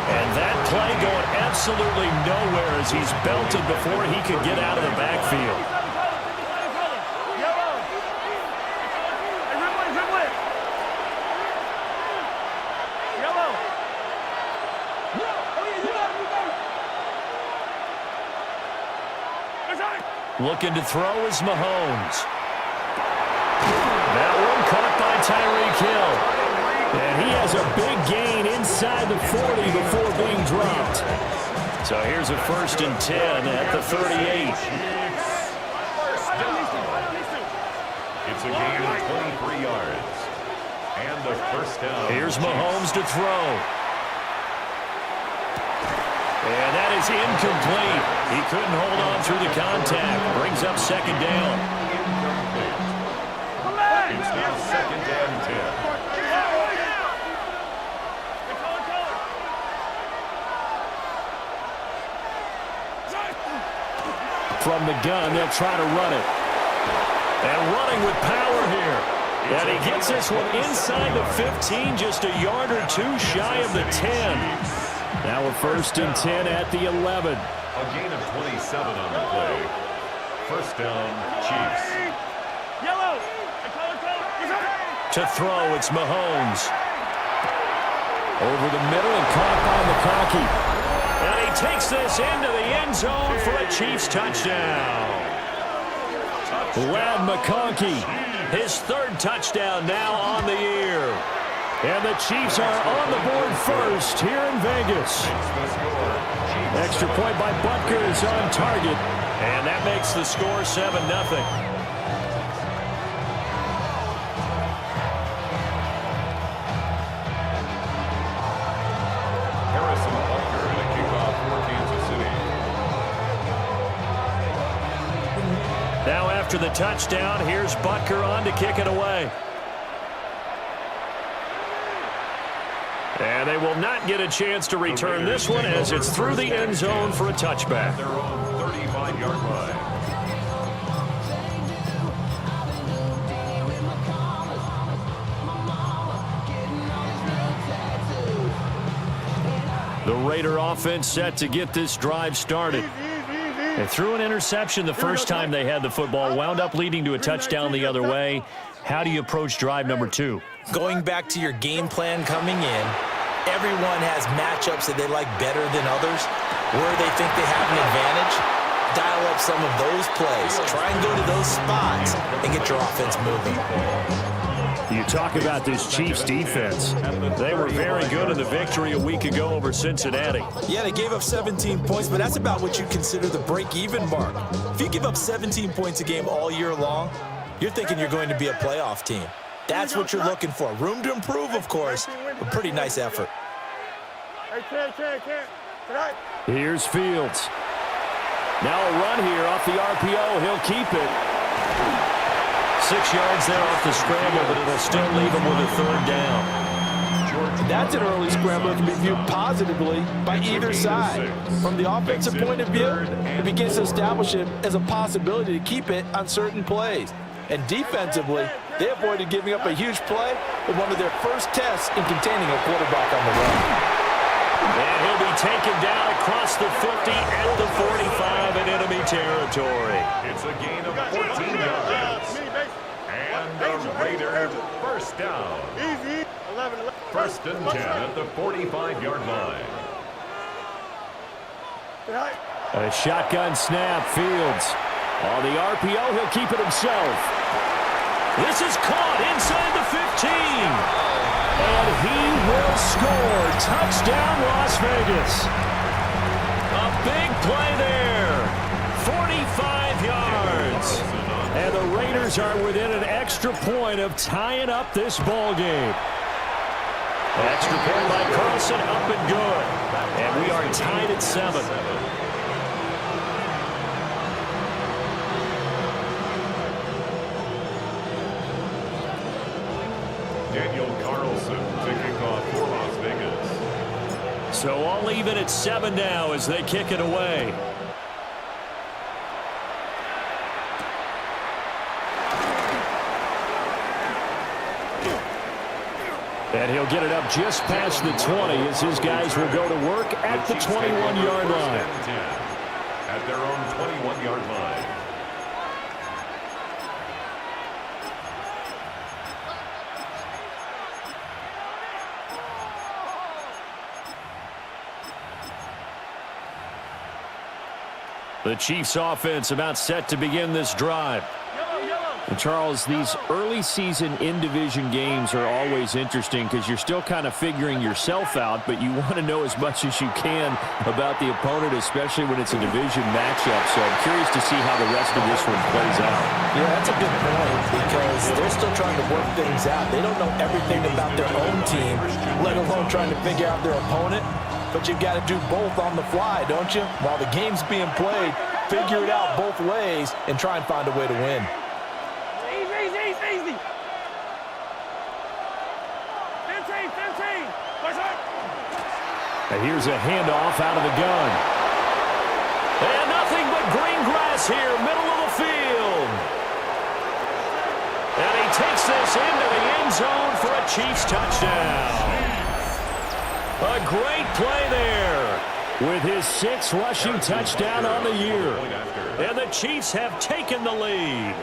And that play going absolutely nowhere as he's belted before he could get out of the backfield. Looking to throw is Mahomes. That one caught by Tyreek Hill. And he has a big gain inside the 40 before being dropped. So here's a 1st and 10 at the 38. It's a gain of 23 yards. And the 1st down. Here's Mahomes to throw. And that is incomplete. He couldn't hold on through the contact. Brings up 2nd down. It's now 2nd and 10. From the gun, they'll try to run it. And running with power here. And he gets this one inside the 15, just a yard or 2 shy of the 10. Now a 1st and 10 at the 11. A gain of 27 on the play. 1st down, Chiefs. To throw, it's Mahomes. Over the middle and caught by McConkey. And he takes this into the end zone for a Chiefs touchdown. Lad McConkey, his 3rd touchdown now on the year. And the Chiefs are on the board first here in Vegas. Extra point by Butker is on target. And that makes the score 7-0. Now after the touchdown, here's Butker on to kick it away. And they will not get a chance to return this one as it's through the end zone for a touchback. Their own 35-yard line. The Raider offense set to get this drive started. They threw an interception the first time they had the football, wound up leading to a touchdown the other way. How do you approach drive number 2? Going back to your game plan coming in, everyone has matchups that they like better than others, where they think they have an advantage. Dial up some of those plays. Try and go to those spots and get your offense moving. You talk about this Chiefs defense. They were very good in the victory a week ago over Cincinnati. Yeah, they gave up 17 points, but that's about what you consider the break-even mark. If you give up 17 points a game all year long, you're thinking you're going to be a playoff team. That's what you're looking for. Room to improve, of course, but pretty nice effort. Here's Fields. Now a run here off the RPO. He'll keep it. 6 yards there off the scramble, but it'll still leave him with a 3rd down. That's an early scramble that can be viewed positively by either side. From the offensive point of view, it begins to establish it as a possibility to keep it on certain plays. And defensively, they avoided giving up a huge play with one of their first tests in containing a quarterback on the run. And he'll be taken down across the 50 at the 45 in enemy territory. It's a gain of 14 yards. And the Raiders 1st down. 1st and 10 at the 45-yard line. A shotgun snap, Fields. On the RPO, he'll keep it himself. This is caught inside the 15. And he will score. Touchdown, Las Vegas. A big play there. 45 yards. And the Raiders are within an extra point of tying up this ball game. Extra point by Carlson, up and good. And we are tied at 7. Daniel Carlson to kick off for Las Vegas. So all even at 7 now as they kick it away. And he'll get it up just past the 20 as his guys will go to work at the 21-yard line. At their own 21-yard line. The Chiefs offense about set to begin this drive. And Charles, these early season in-division games are always interesting because you're still kind of figuring yourself out, but you want to know as much as you can about the opponent, especially when it's a division matchup. So I'm curious to see how the rest of this one plays out. Yeah, that's a good point because they're still trying to work things out. They don't know everything about their own team, let alone trying to figure out their opponent. But you've got to do both on the fly, don't you? While the game's being played, figure it out both ways and try and find a way to win. Easy. 15. And here's a handoff out of the gun. And nothing but green grass here, middle of the field. And he takes this into the end zone for a Chiefs touchdown. A great play there with his 6th rushing touchdown on the year. And the Chiefs have taken the lead.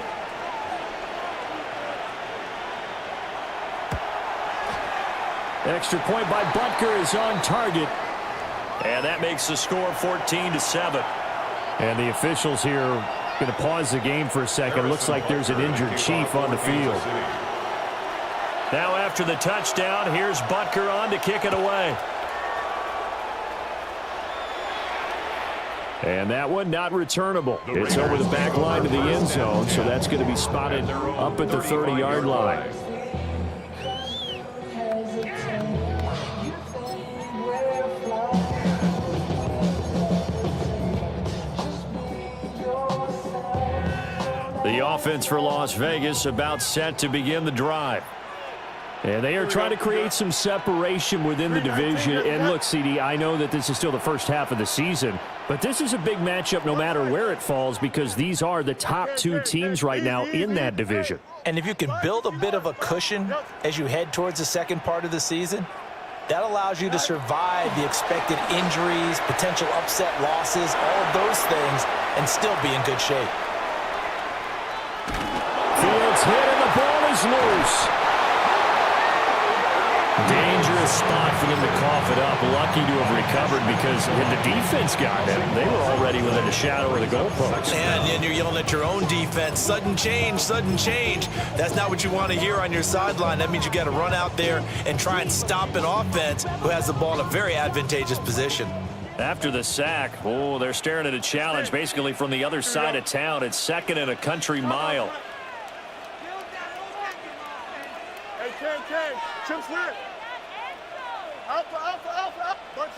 Extra point by Butker is on target. And that makes the score 14-7. And the officials here going to pause the game for a second. Looks like there's an injured Chief on the field. Now after the touchdown, here's Butker on to kick it away. And that one not returnable. It's over the back line to the end zone, so that's going to be spotted up at the 30-yard line. The offense for Las Vegas about set to begin the drive. And they are trying to create some separation within the division. And look, CD, I know that this is still the first half of the season, but this is a big matchup no matter where it falls because these are the top 2 teams right now in that division. And if you can build a bit of a cushion as you head towards the second part of the season, that allows you to survive the expected injuries, potential upset losses, all of those things, and still be in good shape. Fields hit and the ball is loose. Dangerous spot for them to cough it up. Lucky to have recovered because when the defense got him, they were already within a shadow of the goalpost. And you're yelling at your own defense. Sudden change, sudden change. That's not what you want to hear on your sideline. That means you got to run out there and try and stop an offense who has the ball in a very advantageous position. After the sack, they're staring at a challenge basically from the other side of town. It's 2nd and a country mile. Hey, Chip Smith. Alpha. Bunch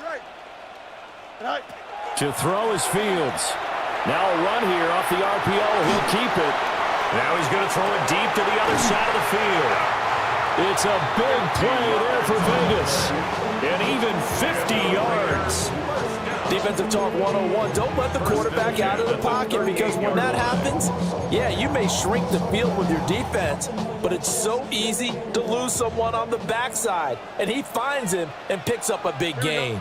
right. To throw is Fields. Now a run here off the RPO. He'll keep it. Now he's going to throw it deep to the other side of the field. It's a big play there for Vegas. And even 50 yards. Defensive talk 101. Don't let the quarterback out of the pocket because when that happens, yeah, you may shrink the field with your defense, but it's so easy to lose someone on the backside. And he finds him and picks up a big gain.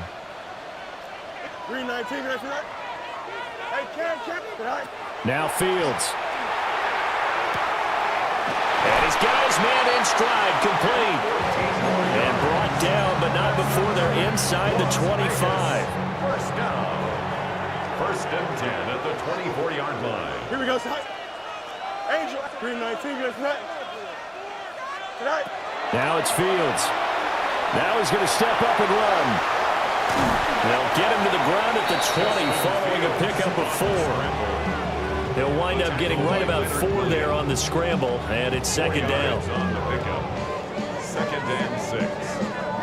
Green 19, that's right. Hey, Cam. Now Fields. And he's got his man in stride, complete. And brought down, but not before they're inside the 25. First down. 1st and 10 at the 24-yard line. Here we go, side. Angel, green 19, that's right. Tonight. Now it's Fields. Now he's going to step up and run. They'll get him to the ground at the 20 following a pickup of 4. He'll wind up getting right about 4 there on the scramble, and it's 2nd down. On the pickup. 2nd and 6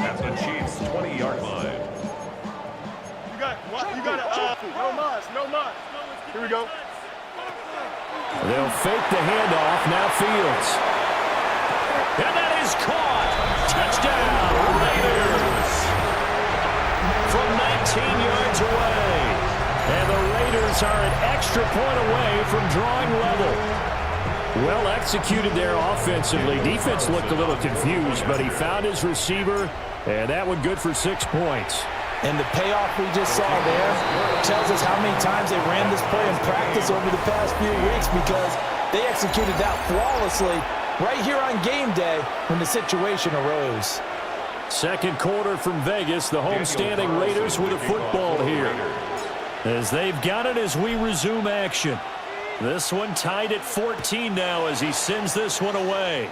at the Chiefs' 20-yard line. You got it. No mas. Here we go. They'll fake the handoff. Now Fields. And that is is caught. Touchdown, Raiders. From 19 yards away. And the Raiders are an extra point away from drawing level. Well executed there offensively. Defense looked a little confused, but he found his receiver, and that one good for 6 points. And the payoff we just saw there tells us how many times they ran this play in practice over the past few weeks, because they executed that flawlessly right here on game day when the situation arose. Second quarter from Vegas, the homestanding Raiders with a football here, as they've got it as we resume action. This one tied at 14 now as he sends this one away.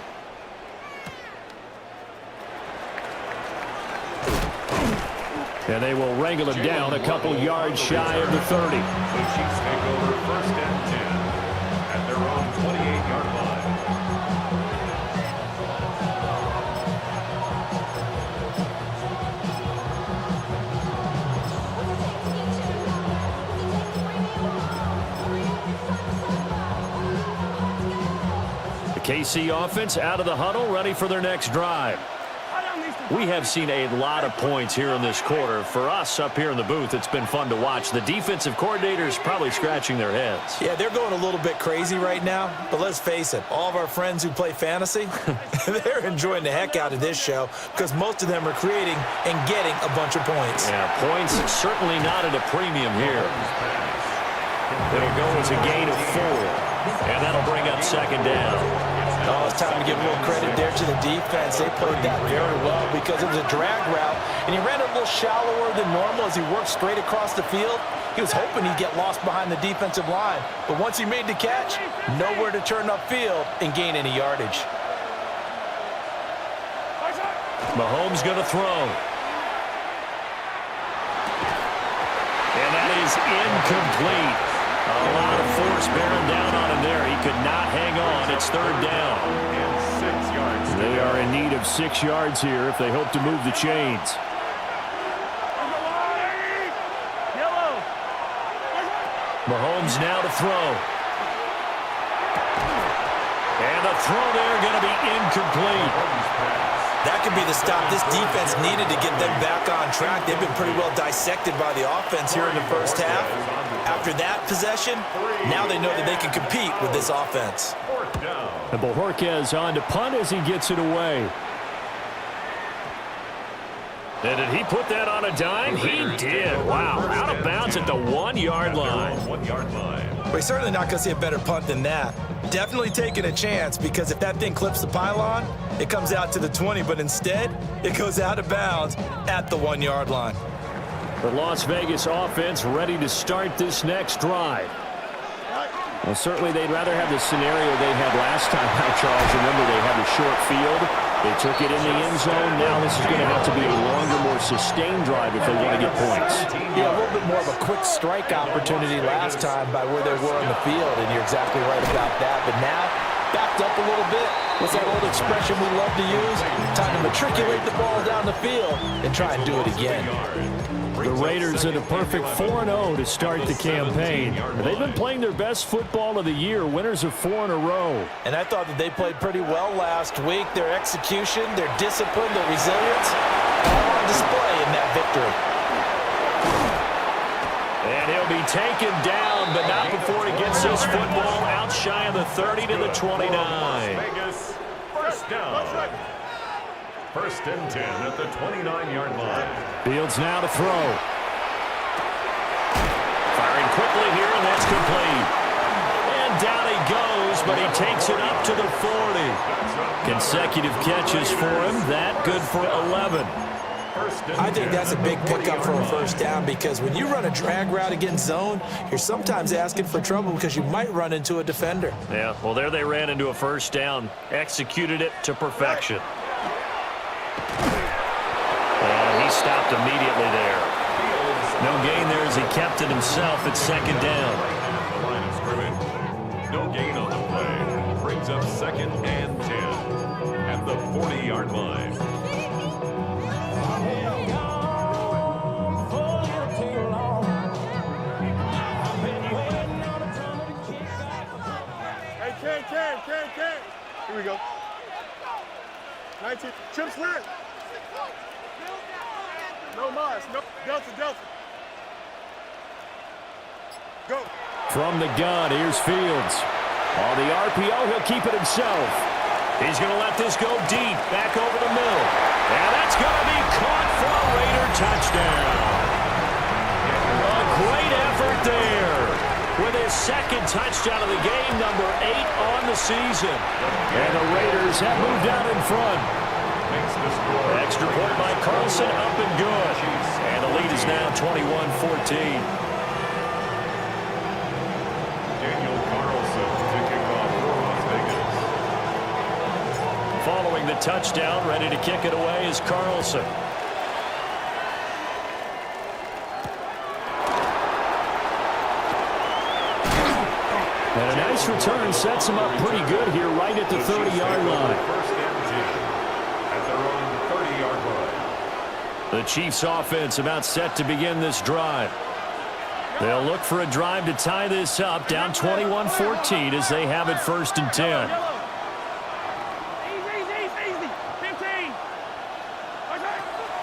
And they will wrangle him down a couple yards shy of the 30. The Chiefs take over 1st and 10 at their own 28-yard line. The KC offense out of the huddle, ready for their next drive. We have seen a lot of points here in this quarter. For us up here in the booth, it's been fun to watch. The defensive coordinators probably scratching their heads. Yeah, they're going a little bit crazy right now, but let's face it, all of our friends who play fantasy, they're enjoying the heck out of this show because most of them are creating and getting a bunch of points. Yeah, points certainly not at a premium here. It'll go as a gain of 4, and that'll bring up 2nd down. Oh, it's time to give a little credit there to the defense. They played that very well because it was a drag route, and he ran a little shallower than normal as he worked straight across the field. He was hoping he'd get lost behind the defensive line, but once he made the catch, nowhere to turn upfield and gain any yardage. Mahomes going to throw. And that is incomplete. A lot of force bearing down on him there. He could not hang on. It's 3rd down. And 6 yards. They are in need of 6 yards here if they hope to move the chains. Mahomes now to throw. And the throw there going to be incomplete. That could be the stop this defense needed to get them back on track. They've been pretty well dissected by the offense here in the first half. After that possession, now they know that they can compete with this offense. And Bojorquez on to punt as he gets it away. And did he put that on a dime? He did. Wow. Out of bounds at the 1-yard line. 1-yard line. We're certainly not going to see a better punt than that. Definitely taking a chance, because if that thing clips the pylon, it comes out to the 20, but instead, it goes out of bounds at the 1-yard line. The Las Vegas offense ready to start this next drive. Well, certainly they'd rather have the scenario they had last time out, Charles. Remember, they had a short field. They took it in the end zone. Now this is going to have to be a longer, more sustained drive if they want to get points. Yeah, a little bit more of a quick strike opportunity last time by where they were on the field, and you're exactly right about that. But now, backed up a little bit. What's that old expression we love to use? Time to matriculate the ball down the field and try and do it again. The Raiders in a perfect 4-0 to start the campaign. They've been playing their best football of the year, winners of 4 in a row. And I thought that they played pretty well last week. Their execution, their discipline, their resilience, all on display in that victory. And he'll be taken down, but not before he gets his football out shy of the 30 to the 29. Vegas, 1st down. 1st and 10 at the 29-yard line. Fields now to throw. Firing quickly here, and that's complete. And down he goes, but he takes it up to the 40. Consecutive catches for him. That good for 11. I think that's a big pickup for a 1st down, because when you run a drag route against zone, you're sometimes asking for trouble because you might run into a defender. Yeah, well, there they ran into a 1st down. Executed it to perfection. And he stopped immediately there. No gain there as he kept it himself at 2nd down. The line of scrimmage. No gain on the play. Brings up 2nd and 10 at the 40-yard line. Hey, Ken. Here we go. 19. No Mars. No Delta. Go. From the gun, here's Fields. On the RPO, he'll keep it himself. He's going to let this go deep, back over the middle. And that's going to be caught for a Raider touchdown. A great effort there. With his second touchdown of the game, number 8 on the season. And the Raiders have moved out in front. Extra point by Carlson, up and good. And the lead is now 21-14. Following the touchdown, ready to kick it away is Carlson. And a nice return sets him up pretty good here right at the 30-yard line. First and 10 at their own 30-yard line. The Chiefs offense about set to begin this drive. They'll look for a drive to tie this up, down 21-14 as they have it first and 10.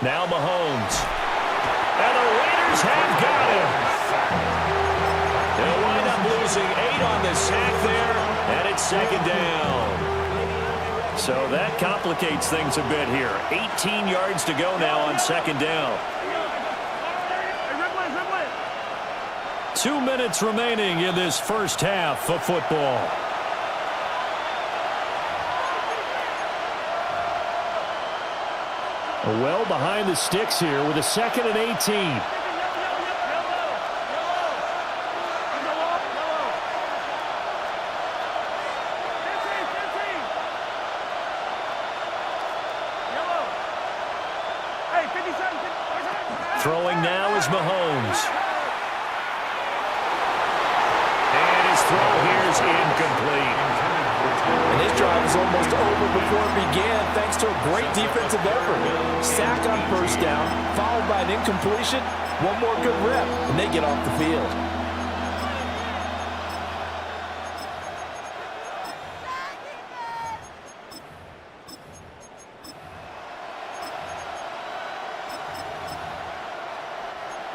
Now Mahomes. And the Raiders have got him. They'll wind up losing 8 on the sack there, and it's second down. So that complicates things a bit here. 18 yards to go now on second down. 2 minutes remaining in this first half of football. Well behind the sticks here with a 2nd and 18. Throwing now is Mahomes. And his throw here is incomplete. And this drive was almost over before it began thanks to a great defensive effort. Sack on first down, followed by an incompletion. One more good rep, and they get off the field.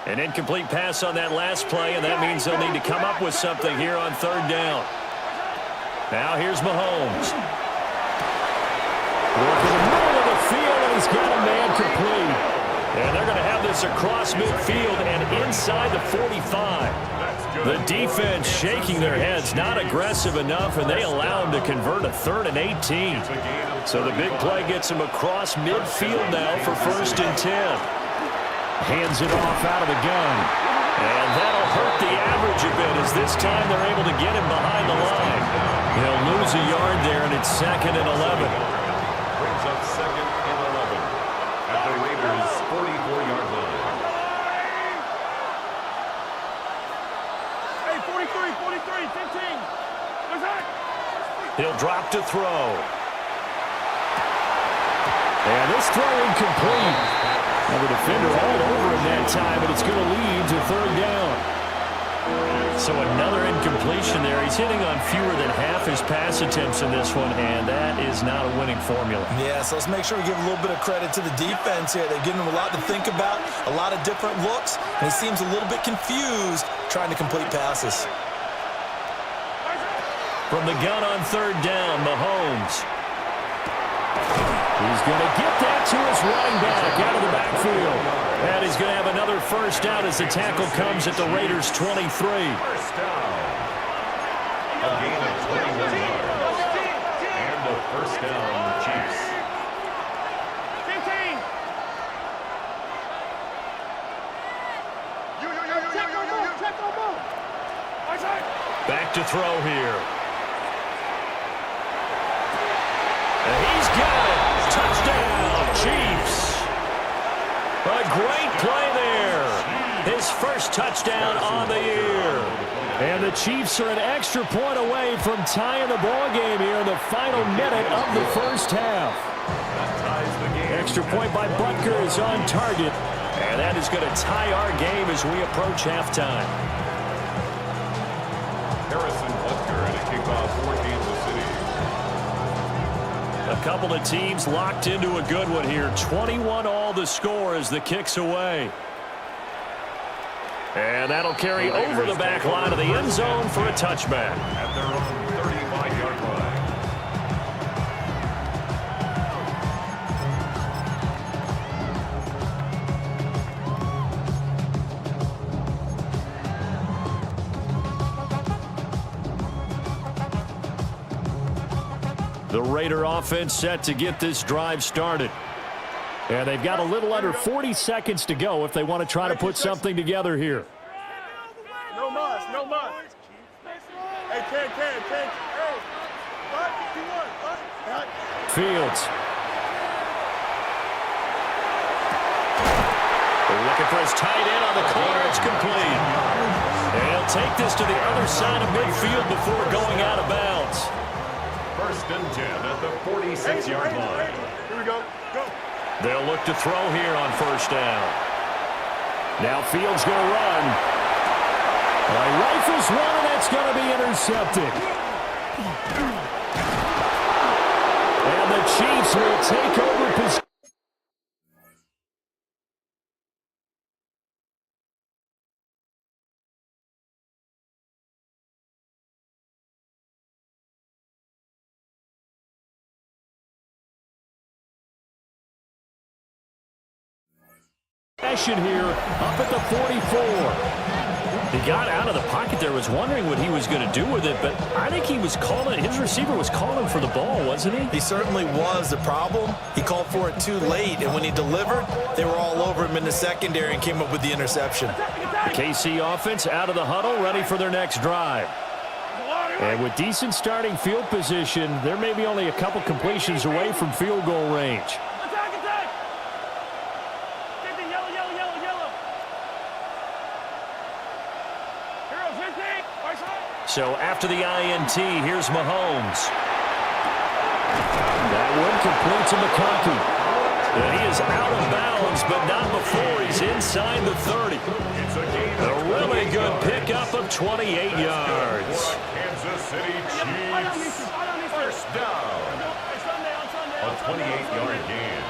An incomplete pass on that last play, and that means they'll need to come up with something here on third down. Now here's Mahomes. Working the middle of the field, and he's got a man complete. And they're going to have this across midfield and inside the 45. The defense shaking their heads, not aggressive enough, and they allow him to convert a 3rd and 18. So the big play gets him across midfield now for first and 10. Hands it off out of the gun. And that'll hurt the average a bit as this time they're able to get him behind the line. He'll lose a yard there, and it's 2nd and 11. Brings up 2nd and 11 at the Raiders' 44-yard line. Hey, 43, 15. What's that? He'll drop to throw. And this throw incomplete. Now the defender all over him that time, but it's going to lead to third down. So another incompletion there. He's hitting on fewer than half his pass attempts in this one, and that is not a winning formula. Yeah, so let's make sure we give a little bit of credit to the defense here. They're giving him a lot to think about, a lot of different looks, and he seems a little bit confused trying to complete passes. From the gun on third down, Mahomes. He's going to get that to his running back out of the backfield. And he's going to have another first down as the tackle comes at the Raiders' 23. First down. A gain of 21 yards. And a first down, Chiefs. 15. Back to throw here. And he's got it. Touchdown, Chiefs. A great play there. His first touchdown on the year. And the Chiefs are an extra point away from tying the ball game here in the final minute of the first half. Extra point by Butker is on target. And that is going to tie our game as we approach halftime. Harrison Butker and a kickoff for Kansas City. couple of teams locked into a good one here. 21-all the score as the kick's away. And that'll carry over the back line of the end zone for a touchback. At their own 35-yard line. The Raider offense set to get this drive started. And they've got a little under 40 seconds to go if they want to try to put something together here. No muss, no muss. Hey, Ken. Hey, what? You want? Fields. Looking for his tight end on the corner. It's complete. And he'll take this to the other side of midfield before going out of bounds. 1st and 10 at the 46-yard line. Here we go. Go. They'll look to throw here on 1st down. Now Fields going to run. He rifles one, and that's going to be intercepted. And the Chiefs will take over possession. Here up at the 44. He got out of the pocket there, was wondering what he was going to do with it, but I think he was calling, his receiver was calling for the ball, wasn't he? He certainly was. The problem, he called for it too late, and when he delivered, they were all over him in the secondary and came up with the interception. The KC offense out of the huddle, ready for their next drive. And with decent starting field position, they're maybe only a couple completions away from field goal range. So after the INT, here's Mahomes. That one complete to McConkey. And he is out of bounds, but not before he's inside the 30. A really good pickup of 28 yards. Kansas City Chiefs. 1st down. A 28-yard gain.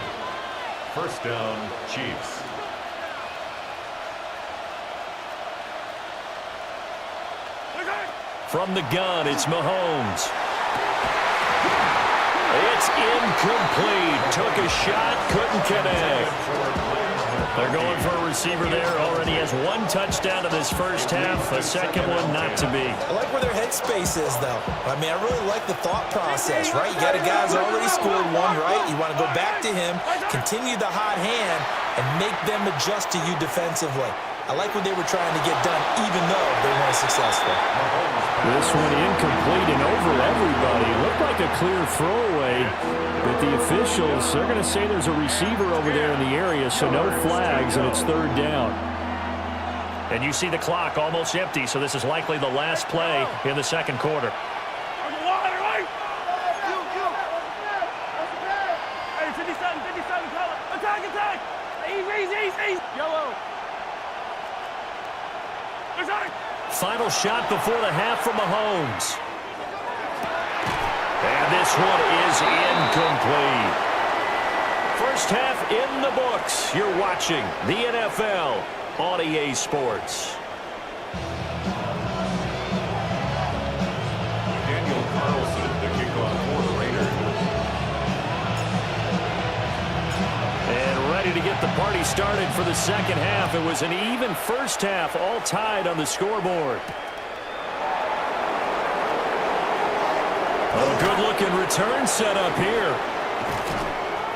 1st down, Chiefs. From the gun, it's Mahomes. It's incomplete. Took a shot, couldn't connect. They're going for a receiver there. Already has one touchdown in this 1st half. A second one not to be. I like where their headspace is, though. I mean, I really like the thought process, right? You got a guy who's already scored one, right? You want to go back to him, continue the hot hand, and make them adjust to you defensively. I like what they were trying to get done, even though they weren't successful. This one incomplete and over everybody. It looked like a clear throwaway, but the officials, they're going to say there's a receiver over there in the area, so no flags, and it's 3rd down. And you see the clock almost empty, so this is likely the last play in the 2nd quarter. Hey, 57, color. Attack. Easy. Yellow. Final shot before the half from Mahomes. And this one is incomplete. 1st half in the books. You're watching the NFL on EA Sports. Daniel Carlson, the kickoff for the Raiders. And ready to get the party started for the 2nd half. It was an even 1st half, all tied on the scoreboard. A good-looking return set up here.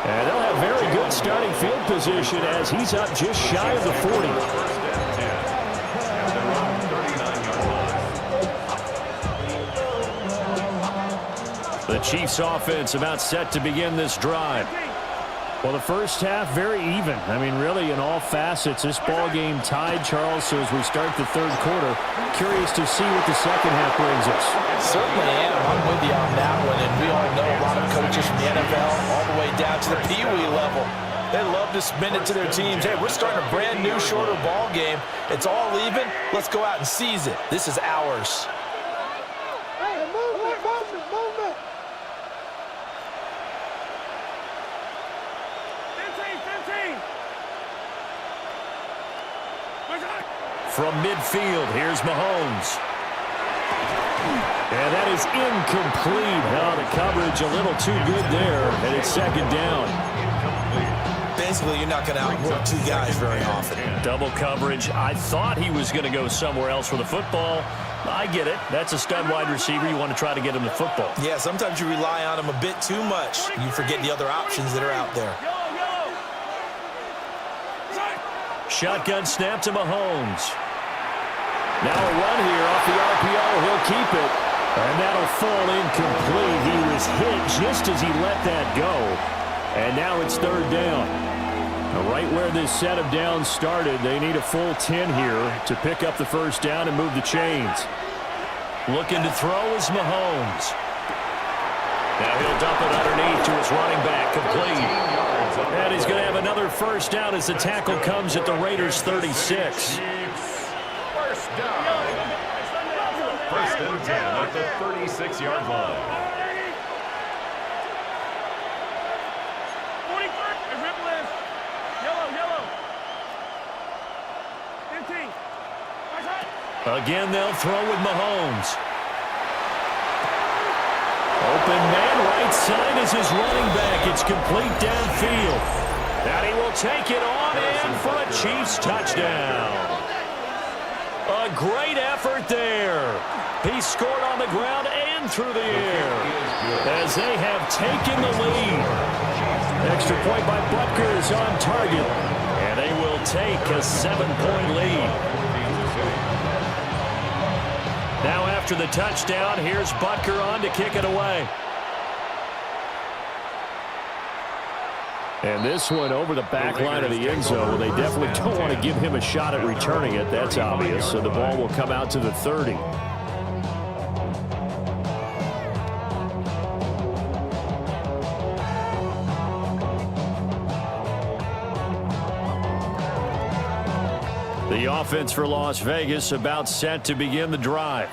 And they'll have very good starting field position as he's up just shy of the 40. 1st and 10 at their own 39-yard line. The Chiefs offense about set to begin this drive. Well, the 1st half, very even. I mean, really, in all facets, this ball game tied, Charles. So as we start the 3rd quarter, curious to see what the 2nd half brings us. Certainly am. I'm with you on that one. And we all know a lot of coaches from the NFL all the way down to the Pee-wee level. They love to spin it to their teams. Hey, we're starting a brand new, shorter ball game. It's all even. Let's go out and seize it. This is ours. Hey, movement. from midfield. Here's Mahomes. And that is incomplete. Oh, the coverage a little too good there, and it's second down. Basically, you're not going to outwork two guys very often. Double coverage. I thought he was going to go somewhere else for the football. I get it. That's a stud wide receiver. You want to try to get him the football. Yeah, sometimes you rely on him a bit too much. You forget the other options that are out there. Shotgun snap to Mahomes. Now a run here off the RPO. He'll keep it. And that'll fall incomplete. He was hit just as he let that go. And now it's third down. Right where this set of downs started, they need a full 10 here to pick up the first down and move the chains. Looking to throw is Mahomes. Now he'll dump it underneath to his running back, complete. And he's going to have another first down as the tackle comes at the Raiders' 36. First down. First and 10 at the 36-yard line. Again, they'll throw with Mahomes. Open man right side is his running back. It's complete downfield. And he will take it on in for a Chiefs touchdown. A great effort there. He scored on the ground and through the air as they have taken the lead. Extra point by Butker is on target, and they will take a 7-point lead. Now after the touchdown, here's Butker on to kick it away. And this one over the back line of the end zone. They definitely don't want to give him a shot at returning it. That's obvious. So the ball will come out to the 30. The offense for Las Vegas about set to begin the drive.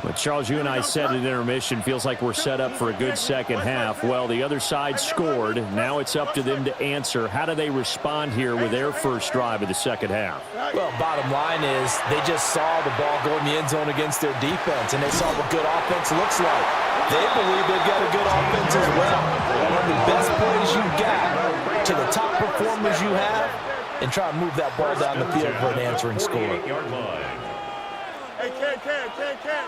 But Charles, you and I said at intermission, feels like we're set up for a good second half. Well, the other side scored. Now it's up to them to answer. How do they respond here with their first drive of the second half? Well, bottom line is they just saw the ball go in the end zone against their defense, and they saw what good offense looks like. They believe they've got a good offense as well. One of the best plays you've got to the top performers you have, and try and move that ball down the field for an answering score. Hey, Ken. Hey, Ken.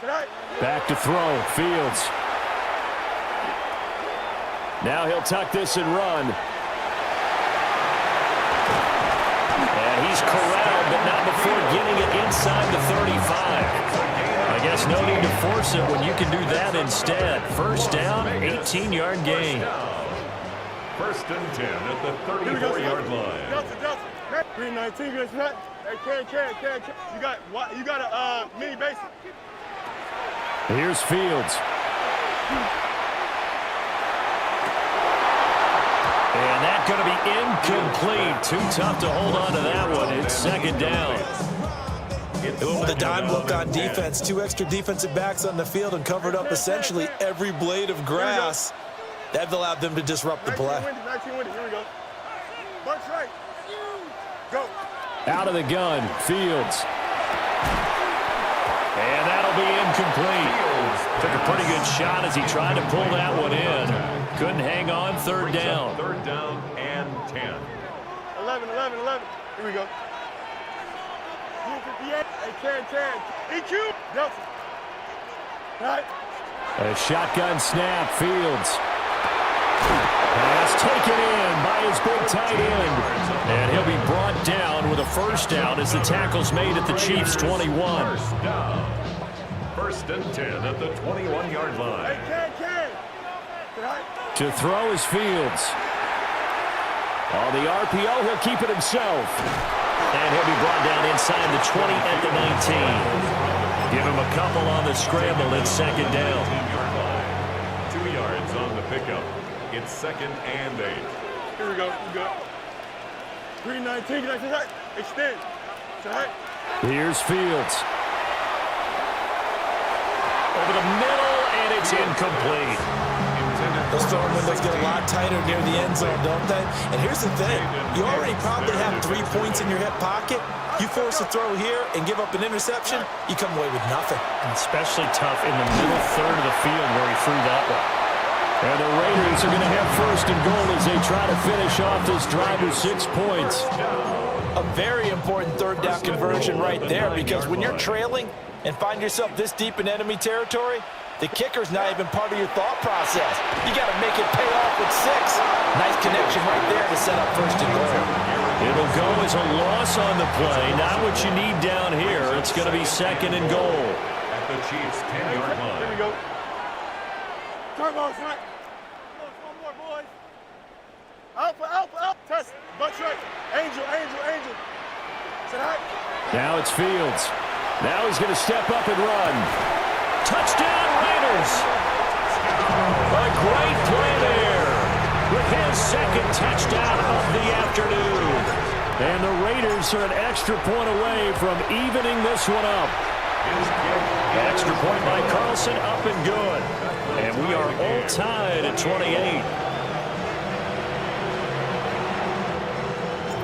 Tonight. Back to throw, Fields. Now he'll tuck this and run. And he's corralled, but not before getting it inside the 35. I guess no need to force it when you can do that instead. First down, 18-yard gain. First and 10 at the 34-yard line. Justin. 319, good shot. Hey, Ken. You got a mini basic. Here's Fields. And that's going to be incomplete. Too tough to hold on to that one. It's second down. With a dime look on defense, 2 extra defensive backs on the field and covered up essentially every blade of grass. That allowed them to disrupt the play. 19 windy. Here we go. Bunch right. Go. Out of the gun, Fields. And that'll be incomplete. Took a pretty good shot as he tried to pull that one in. Couldn't hang on, third down. Third down and 10. 11. Here we go. 58. Hey, Ken. EQ. Nelson. Right. A shotgun snap, Fields. Pass taken in by his big tight end. And he'll be brought down with a first down as the tackle's made at the Chiefs' 21. First down. First and 10 at the 21-yard line. Hey, Ken. To throw is Fields. On the RPO, he'll keep it himself. And he'll be brought down inside the 20 at the 19. Give him a couple on the scramble. It's second down. 2 yards on the pickup. It's second and 8. Here we go. 319. Extend. Tonight. Here's Fields. Over the middle, and it's incomplete. Those throwing windows get a lot tighter near the end zone, don't they? And here's the thing. You already probably have 3 points in your hip pocket. You force a throw here and give up an interception, you come away with nothing. Especially tough in the middle third of the field where he threw that one. And the Raiders are going to have first and goal as they try to finish off this drive with 6 points. A very important third down conversion right there, because when you're trailing and find yourself this deep in enemy territory, the kicker's not even part of your thought process. You got to make it pay off with 6. Nice connection right there to set up first and goal. It'll go as a loss on the play. Not what you need down here. It's going to be second and goal. At the Chiefs' 10-yard line. Here we go. Turbo, front. One more, boys. Out. Test. Butt straight. Angel. Sit high. Now it's Fields. Now he's going to step up and run. Touchdown, Raiders. A great play there with his second touchdown of the afternoon. And the Raiders are an extra point away from evening this one up. Extra point by Carlson, up and good. And we are all tied at 28.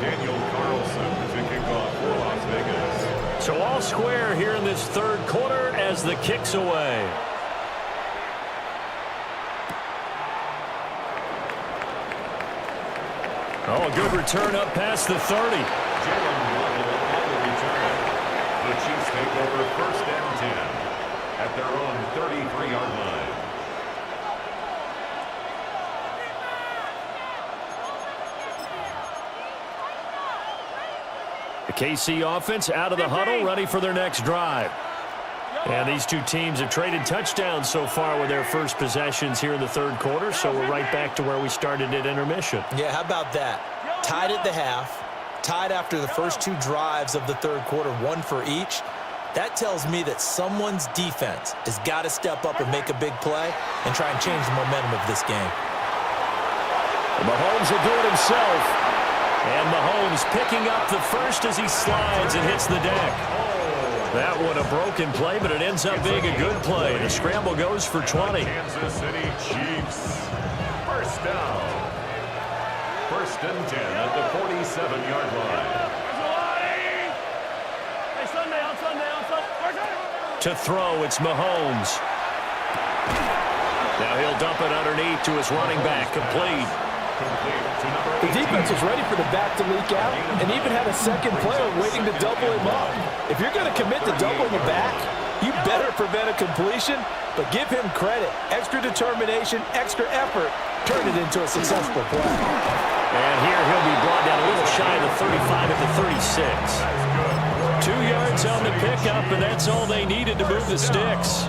Daniel Carlson to kick off for Las Vegas. So all square here in this third quarter as the kick's away. Oh, a good return up past the 30. Jalen Waddle on the return. The Chiefs take over first and 10 at their own 33-yard line. The KC offense out of the huddle, ready for their next drive. And these two teams have traded touchdowns so far with their first possessions here in the third quarter, so we're right back to where we started at intermission. Yeah, how about that? Tied at the half, tied after the first 2 drives of the third quarter, 1 for each. That tells me that someone's defense has got to step up and make a big play and try and change the momentum of this game. Mahomes will do it himself. And Mahomes picking up the first as he slides and hits the deck. That one a broken play, but it ends up being a good play. The scramble goes for 20. Kansas City Chiefs. First down. First and 10 at the 47-yard line. To throw, it's Mahomes. Now he'll dump it underneath to his running back. Complete. The defense was ready for the back to leak out and even had a second player waiting to double him up. If you're going to commit to doubling the back, you better prevent a completion, but give him credit. Extra determination, extra effort, turn it into a successful play. And here he'll be brought down a little shy of the 35 at the 36. 2 yards on the pickup, and that's all they needed to move the sticks.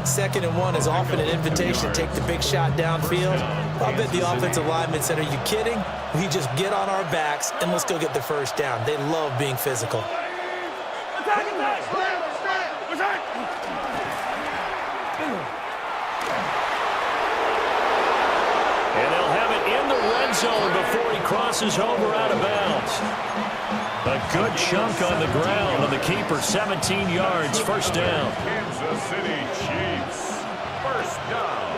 2nd and 1 is often an invitation to take the big shot downfield. I bet the offensive linemen said, are you kidding? We just get on our backs and let's go get the first down. They love being physical. And they'll have it in the red zone before he crosses over out of bounds. A good chunk on the ground on the keeper, 17 yards, first down. Kansas City Chiefs. First down.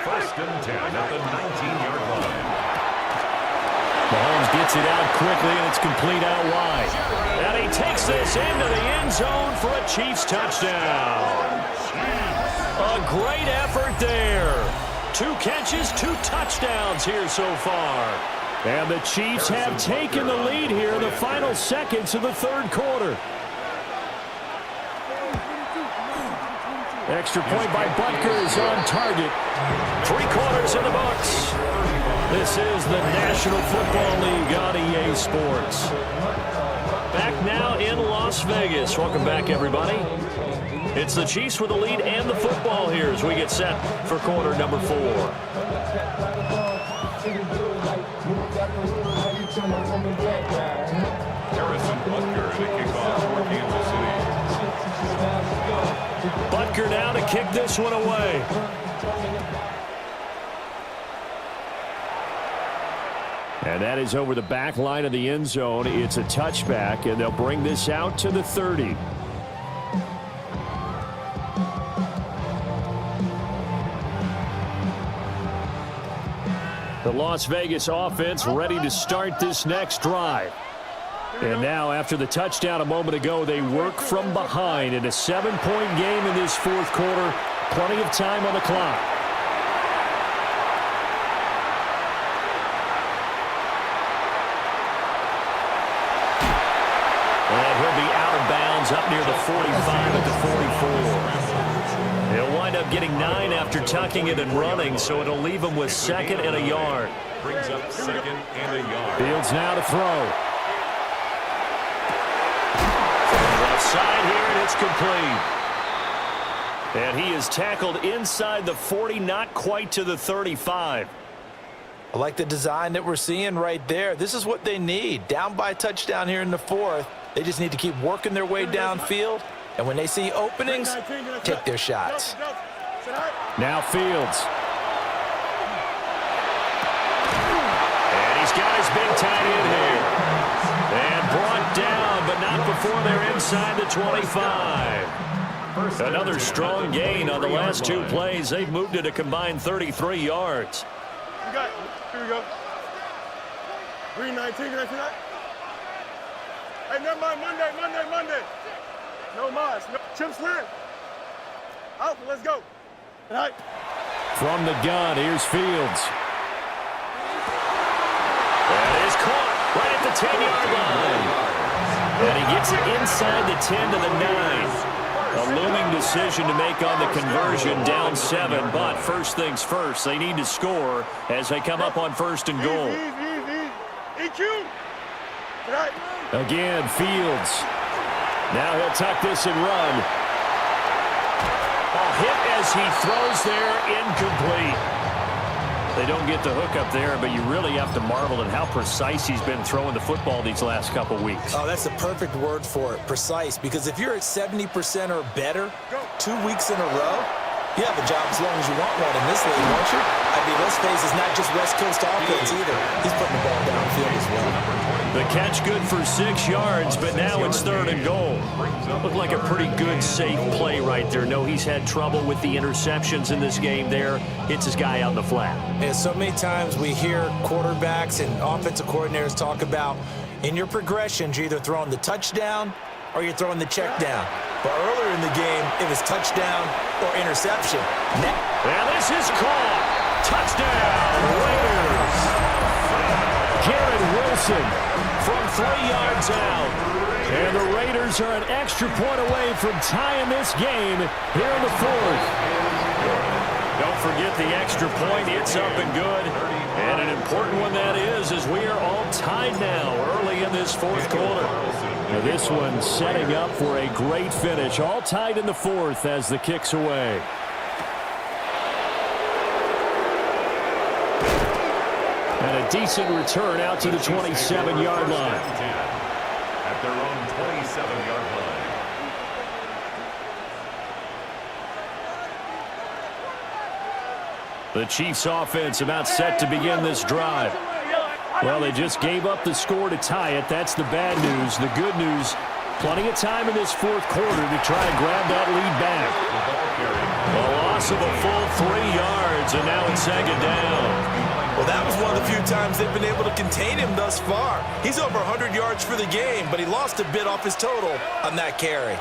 First and 10 at the 19-yard line. Mahomes gets it out quickly, and it's complete out wide. And he takes this into the end zone for a Chiefs touchdown. A great effort there. 2 catches, 2 touchdowns here so far. And the Chiefs have taken the lead here in the final seconds of the third quarter. Extra point by Butker is on target. 3 quarters in the books. This is the National Football League on EA Sports. Back now in Las Vegas. Welcome back, everybody. It's the Chiefs with the lead and the football here as we get set for quarter number 4. Harrison Butker to kick off for Kansas City. Butker now to kick this one away. And that is over the back line of the end zone. It's a touchback, and they'll bring this out to the 30. The Las Vegas offense ready to start this next drive. And now, after the touchdown a moment ago, they work from behind in a 7-point game in this fourth quarter. Plenty of time on the clock. And he'll be out of bounds up near the 45 at the 44. He'll wind up getting 9 after tucking it and running, so it'll leave him with second and a yard. Brings up second and a yard. Fields now to throw. Left side here, and it's complete. And he is tackled inside the 40, not quite to the 35. I like the design that we're seeing right there. This is what they need. Down by a touchdown here in the fourth. They just need to keep working their way downfield. And when they see openings, take their shots. Now Fields. And he's got his big tight end here. And brought down, but not before they're inside the 25. Another strong gain on the last 2 plays. They've moved it a combined 33 yards. Here we go. 319, can I see that? Hey, never mind, Monday. No mas. No. Chip slam. Alpha, let's go. All right. From the gun, here's Fields. That is caught right at the 10-yard line. And he gets it inside the 10 to the 9. A looming decision to make on the conversion, down 7. But first things first, they need to score as they come up on first and goal. EQ. Right. Again, Fields. Now he'll tuck this and run. A hit as he throws there, incomplete. They don't get the hook up there, but you really have to marvel at how precise he's been throwing the football these last couple weeks. Oh, that's the perfect word for it, precise. Because if you're at 70% or better 2 weeks in a row, you have a job as long as you want one in this league, won't you? I mean, let's face it's not just West Coast offense either. He's putting the ball downfield as well. The catch good for 6 yards, but now it's third and goal. Looked like a pretty good, safe play right there. No, he's had trouble with the interceptions in this game there. Hits his guy out in the flat. And so many times we hear quarterbacks and offensive coordinators talk about in your progressions, you're either throwing the touchdown or you're throwing the check down. But earlier in the game, it was touchdown or interception. Now this is caught. Touchdown, Raiders. Garrett Wilson from 3 yards out. And the Raiders are an extra point away from tying this game here in the fourth. Don't forget the extra point. It's up and good. And an important one that is, as we are all tied now early in this fourth quarter. Now this one setting up for a great finish. All tied in the fourth as the kick's away. And a decent return out to the 27-yard line. At their own 27-yard line. The Chiefs offense about set to begin this drive. Well, they just gave up the score to tie it. That's the bad news. The good news, plenty of time in this fourth quarter to try to grab that lead back. A loss of a full 3 yards, and now it's second down. Well, that was one of the few times they've been able to contain him thus far. He's over 100 yards for the game, but he lost a bit off his total on that carry.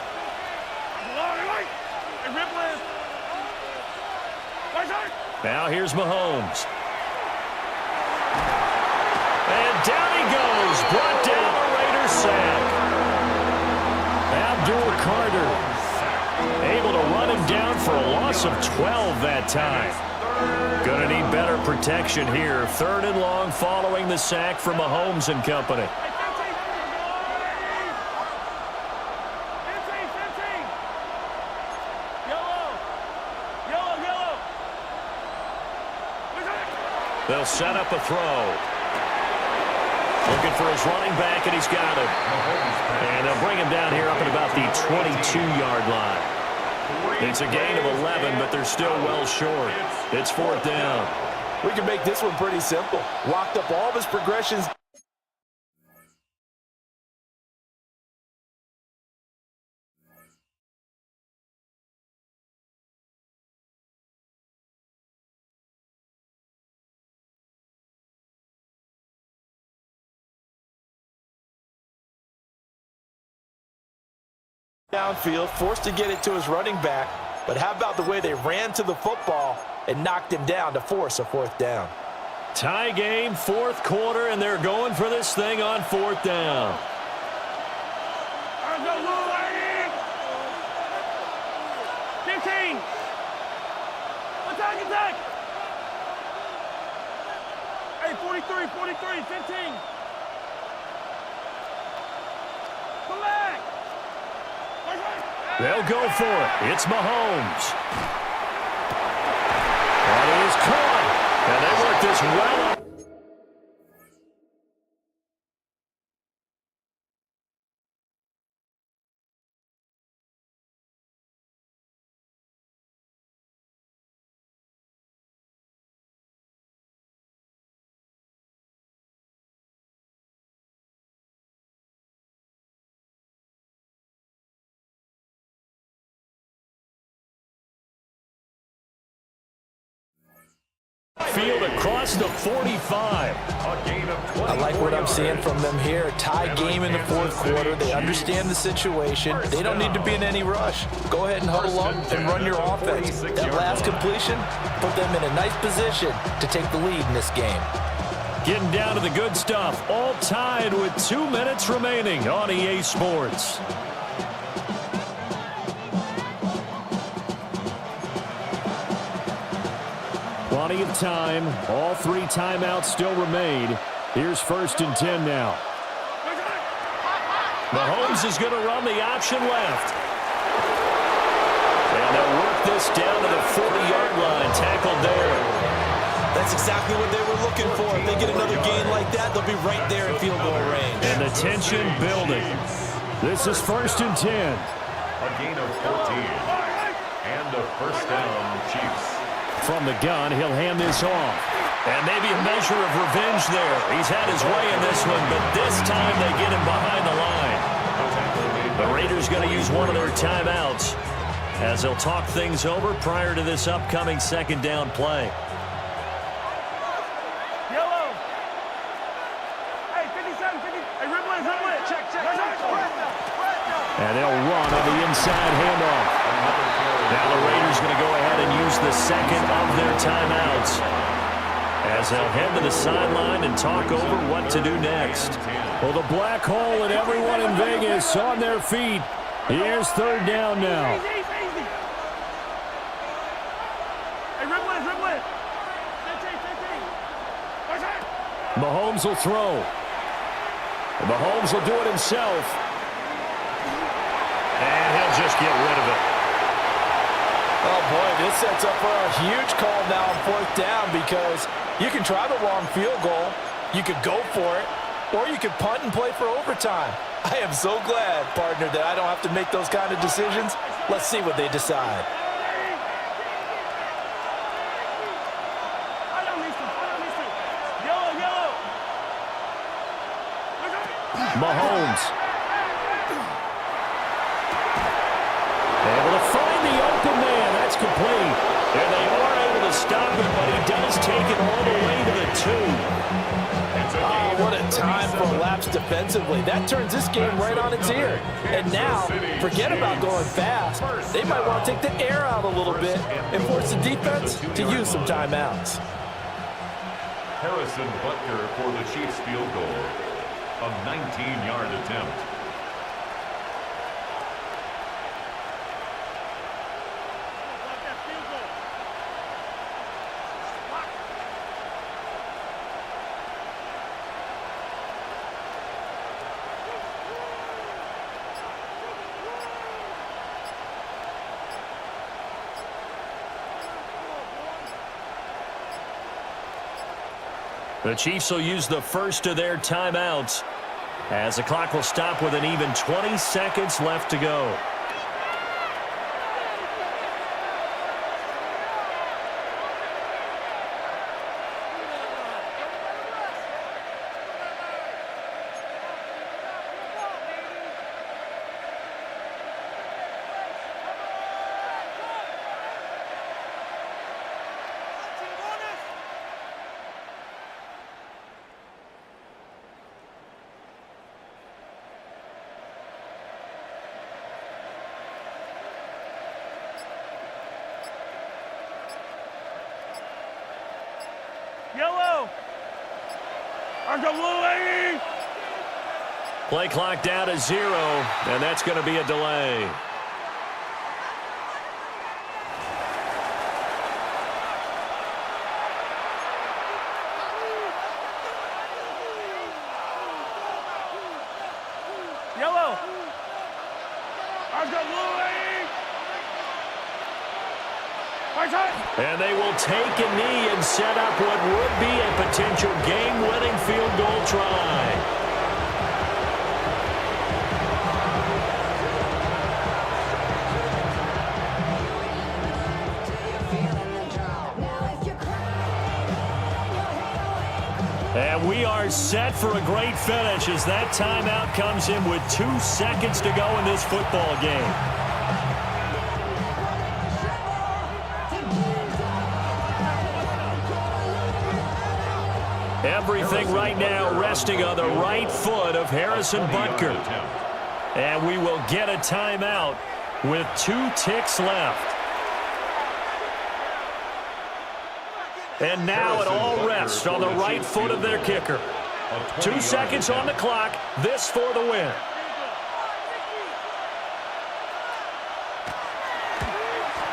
Now here's Mahomes. And down he goes. Brought down a Raiders sack. Abdul Carter able to run him down for a loss of 12 that time. Gonna need better protection here. Third and long following the sack from Mahomes and company. They'll set up a throw. Looking for his running back, and he's got him. And they'll bring him down here up at about the 22-yard line. It's a gain of 11, but they're still well short. It's fourth down. We can make this one pretty simple. Locked up all of his progressions Downfield, forced to get it to his running back. But how about the way they ran to the football and knocked him down to force a fourth down? Tie game, fourth quarter, and they're going for this thing on fourth down. Go, Lou, 15. Attack. Hey, 43, 15. Come back. They'll go for it. It's Mahomes. That is caught. And they work this well up. Field across the 45. I like what I'm seeing from them here. Tie game in the fourth quarter. They understand the situation. They don't need to be in any rush. Go ahead and huddle up and run your offense. That last completion put them in a nice position to take the lead in this game. Getting down to the good stuff. All tied with 2 minutes remaining on EA Sports. Plenty of time. All 3 timeouts still remain. Here's 1st and 10 now. Mahomes is going to run the option left. And they'll work this down to the 40-yard line. Tackled there. That's exactly what they were looking for. If they get another gain like that, they'll be right there in field goal range. And the tension building. This is 1st and 10. A gain of 14. And a first down, Chiefs. From the gun, he'll hand this off. And maybe a measure of revenge there. He's had his way in this one, but this time they get him behind the line. The Raiders going to use one of their timeouts as they'll talk things over prior to this upcoming second down play. Yellow. Hey, 57, 50. Hey, ribble it. Check. And they'll run on the inside handoff. Now the Raiders going to go ahead and use the second of their timeouts as they'll head to the sideline and talk over what to do next. Well, the black hole and everyone in Vegas on their feet. Here's 3rd down now. Easy. Hey, ribble it. 15. Mahomes will throw. And Mahomes will do it himself. And he'll just get rid of it. Oh, boy, this sets up for a huge call now on 4th down because you can try the long field goal, you could go for it, or you could punt and play for overtime. I am so glad, partner, that I don't have to make those kind of decisions. Let's see what they decide. Yellow. Mahomes. Able to find the open man. That's complete. And they are able to stop him, but he does take it all the way to the 2. Oh, what a time for a lapse defensively. That turns this game right on its ear. And now, forget about going fast. They might want to take the air out a little bit and force the defense to use some timeouts. Harrison Butker for the Chiefs field goal. A 19-yard attempt. The Chiefs will use the first of their timeouts as the clock will stop with an even 20 seconds left to go. Yellow. Arms up, blue, lady. Play clock down to 0, and that's going to be a delay. Yellow. Arms up, blue, lady. Right side. And they will take a knee and set up what would be a potential game-winning field goal try. And we are set for a great finish as that timeout comes in with 2 seconds to go in this football game. Everything right now resting on the right foot of Harrison Butker. And we will get a timeout with 2 ticks left. And now it all rests on the right foot of their kicker. 2 seconds on the clock. This for the win.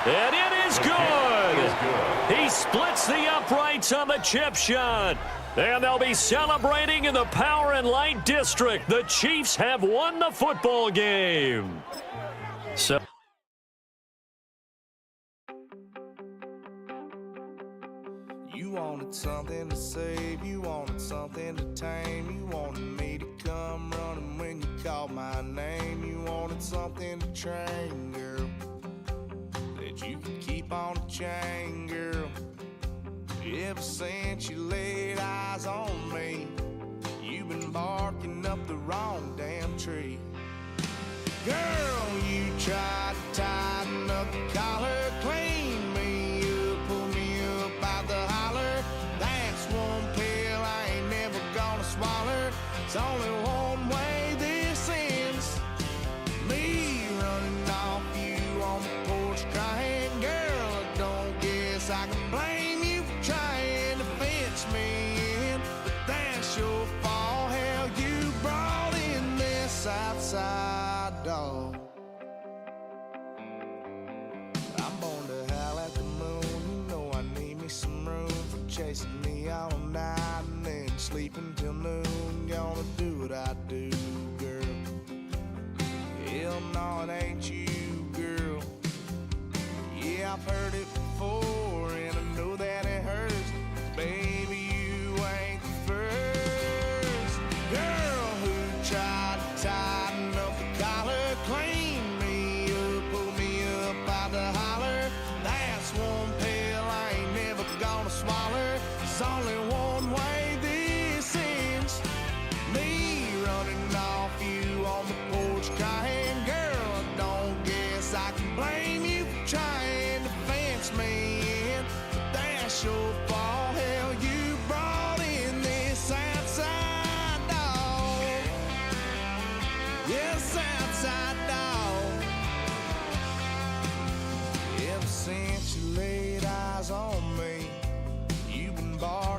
And it is good. He splits the uprights on the chip shot. And they'll be celebrating in the Power and Light District. The Chiefs have won the football game. So You wanted something to save, you wanted something to tame, you wanted me to come running when you called my name, you wanted something to train, girl, that you could keep on the chain, girl. Ever since you laid eyes on me, you've been barking up the wrong damn tree. Girl, you tried to tighten up the collar, clean me up, pull me up out the holler. That's one pill I ain't never gonna swallow. It's only one way this ends. Me running off you on the porch crying. Girl, I don't guess I can blame you for trying to fence me in. But that's your fault, hell, you brought in this outside dog. I'm born to howl at the moon. You know I need me some room for chasing me all night and then sleeping till noon. Gonna do what I do, girl. Hell no, it ain't you, girl. Yeah, I've heard it before and I know that it hurts. Baby, you ain't the first girl who tried to tighten up the collar, clean me up, pull me up out the holler. That's one pill I ain't never gonna swallow. There's only one way this ends. Me running off you on the porch crying. Girl, I don't guess I can blame you for trying to fence me in. But that's your fault, hell, you brought in this outside dog. Yes, outside dog. Ever since you laid eyes on me, you've been barking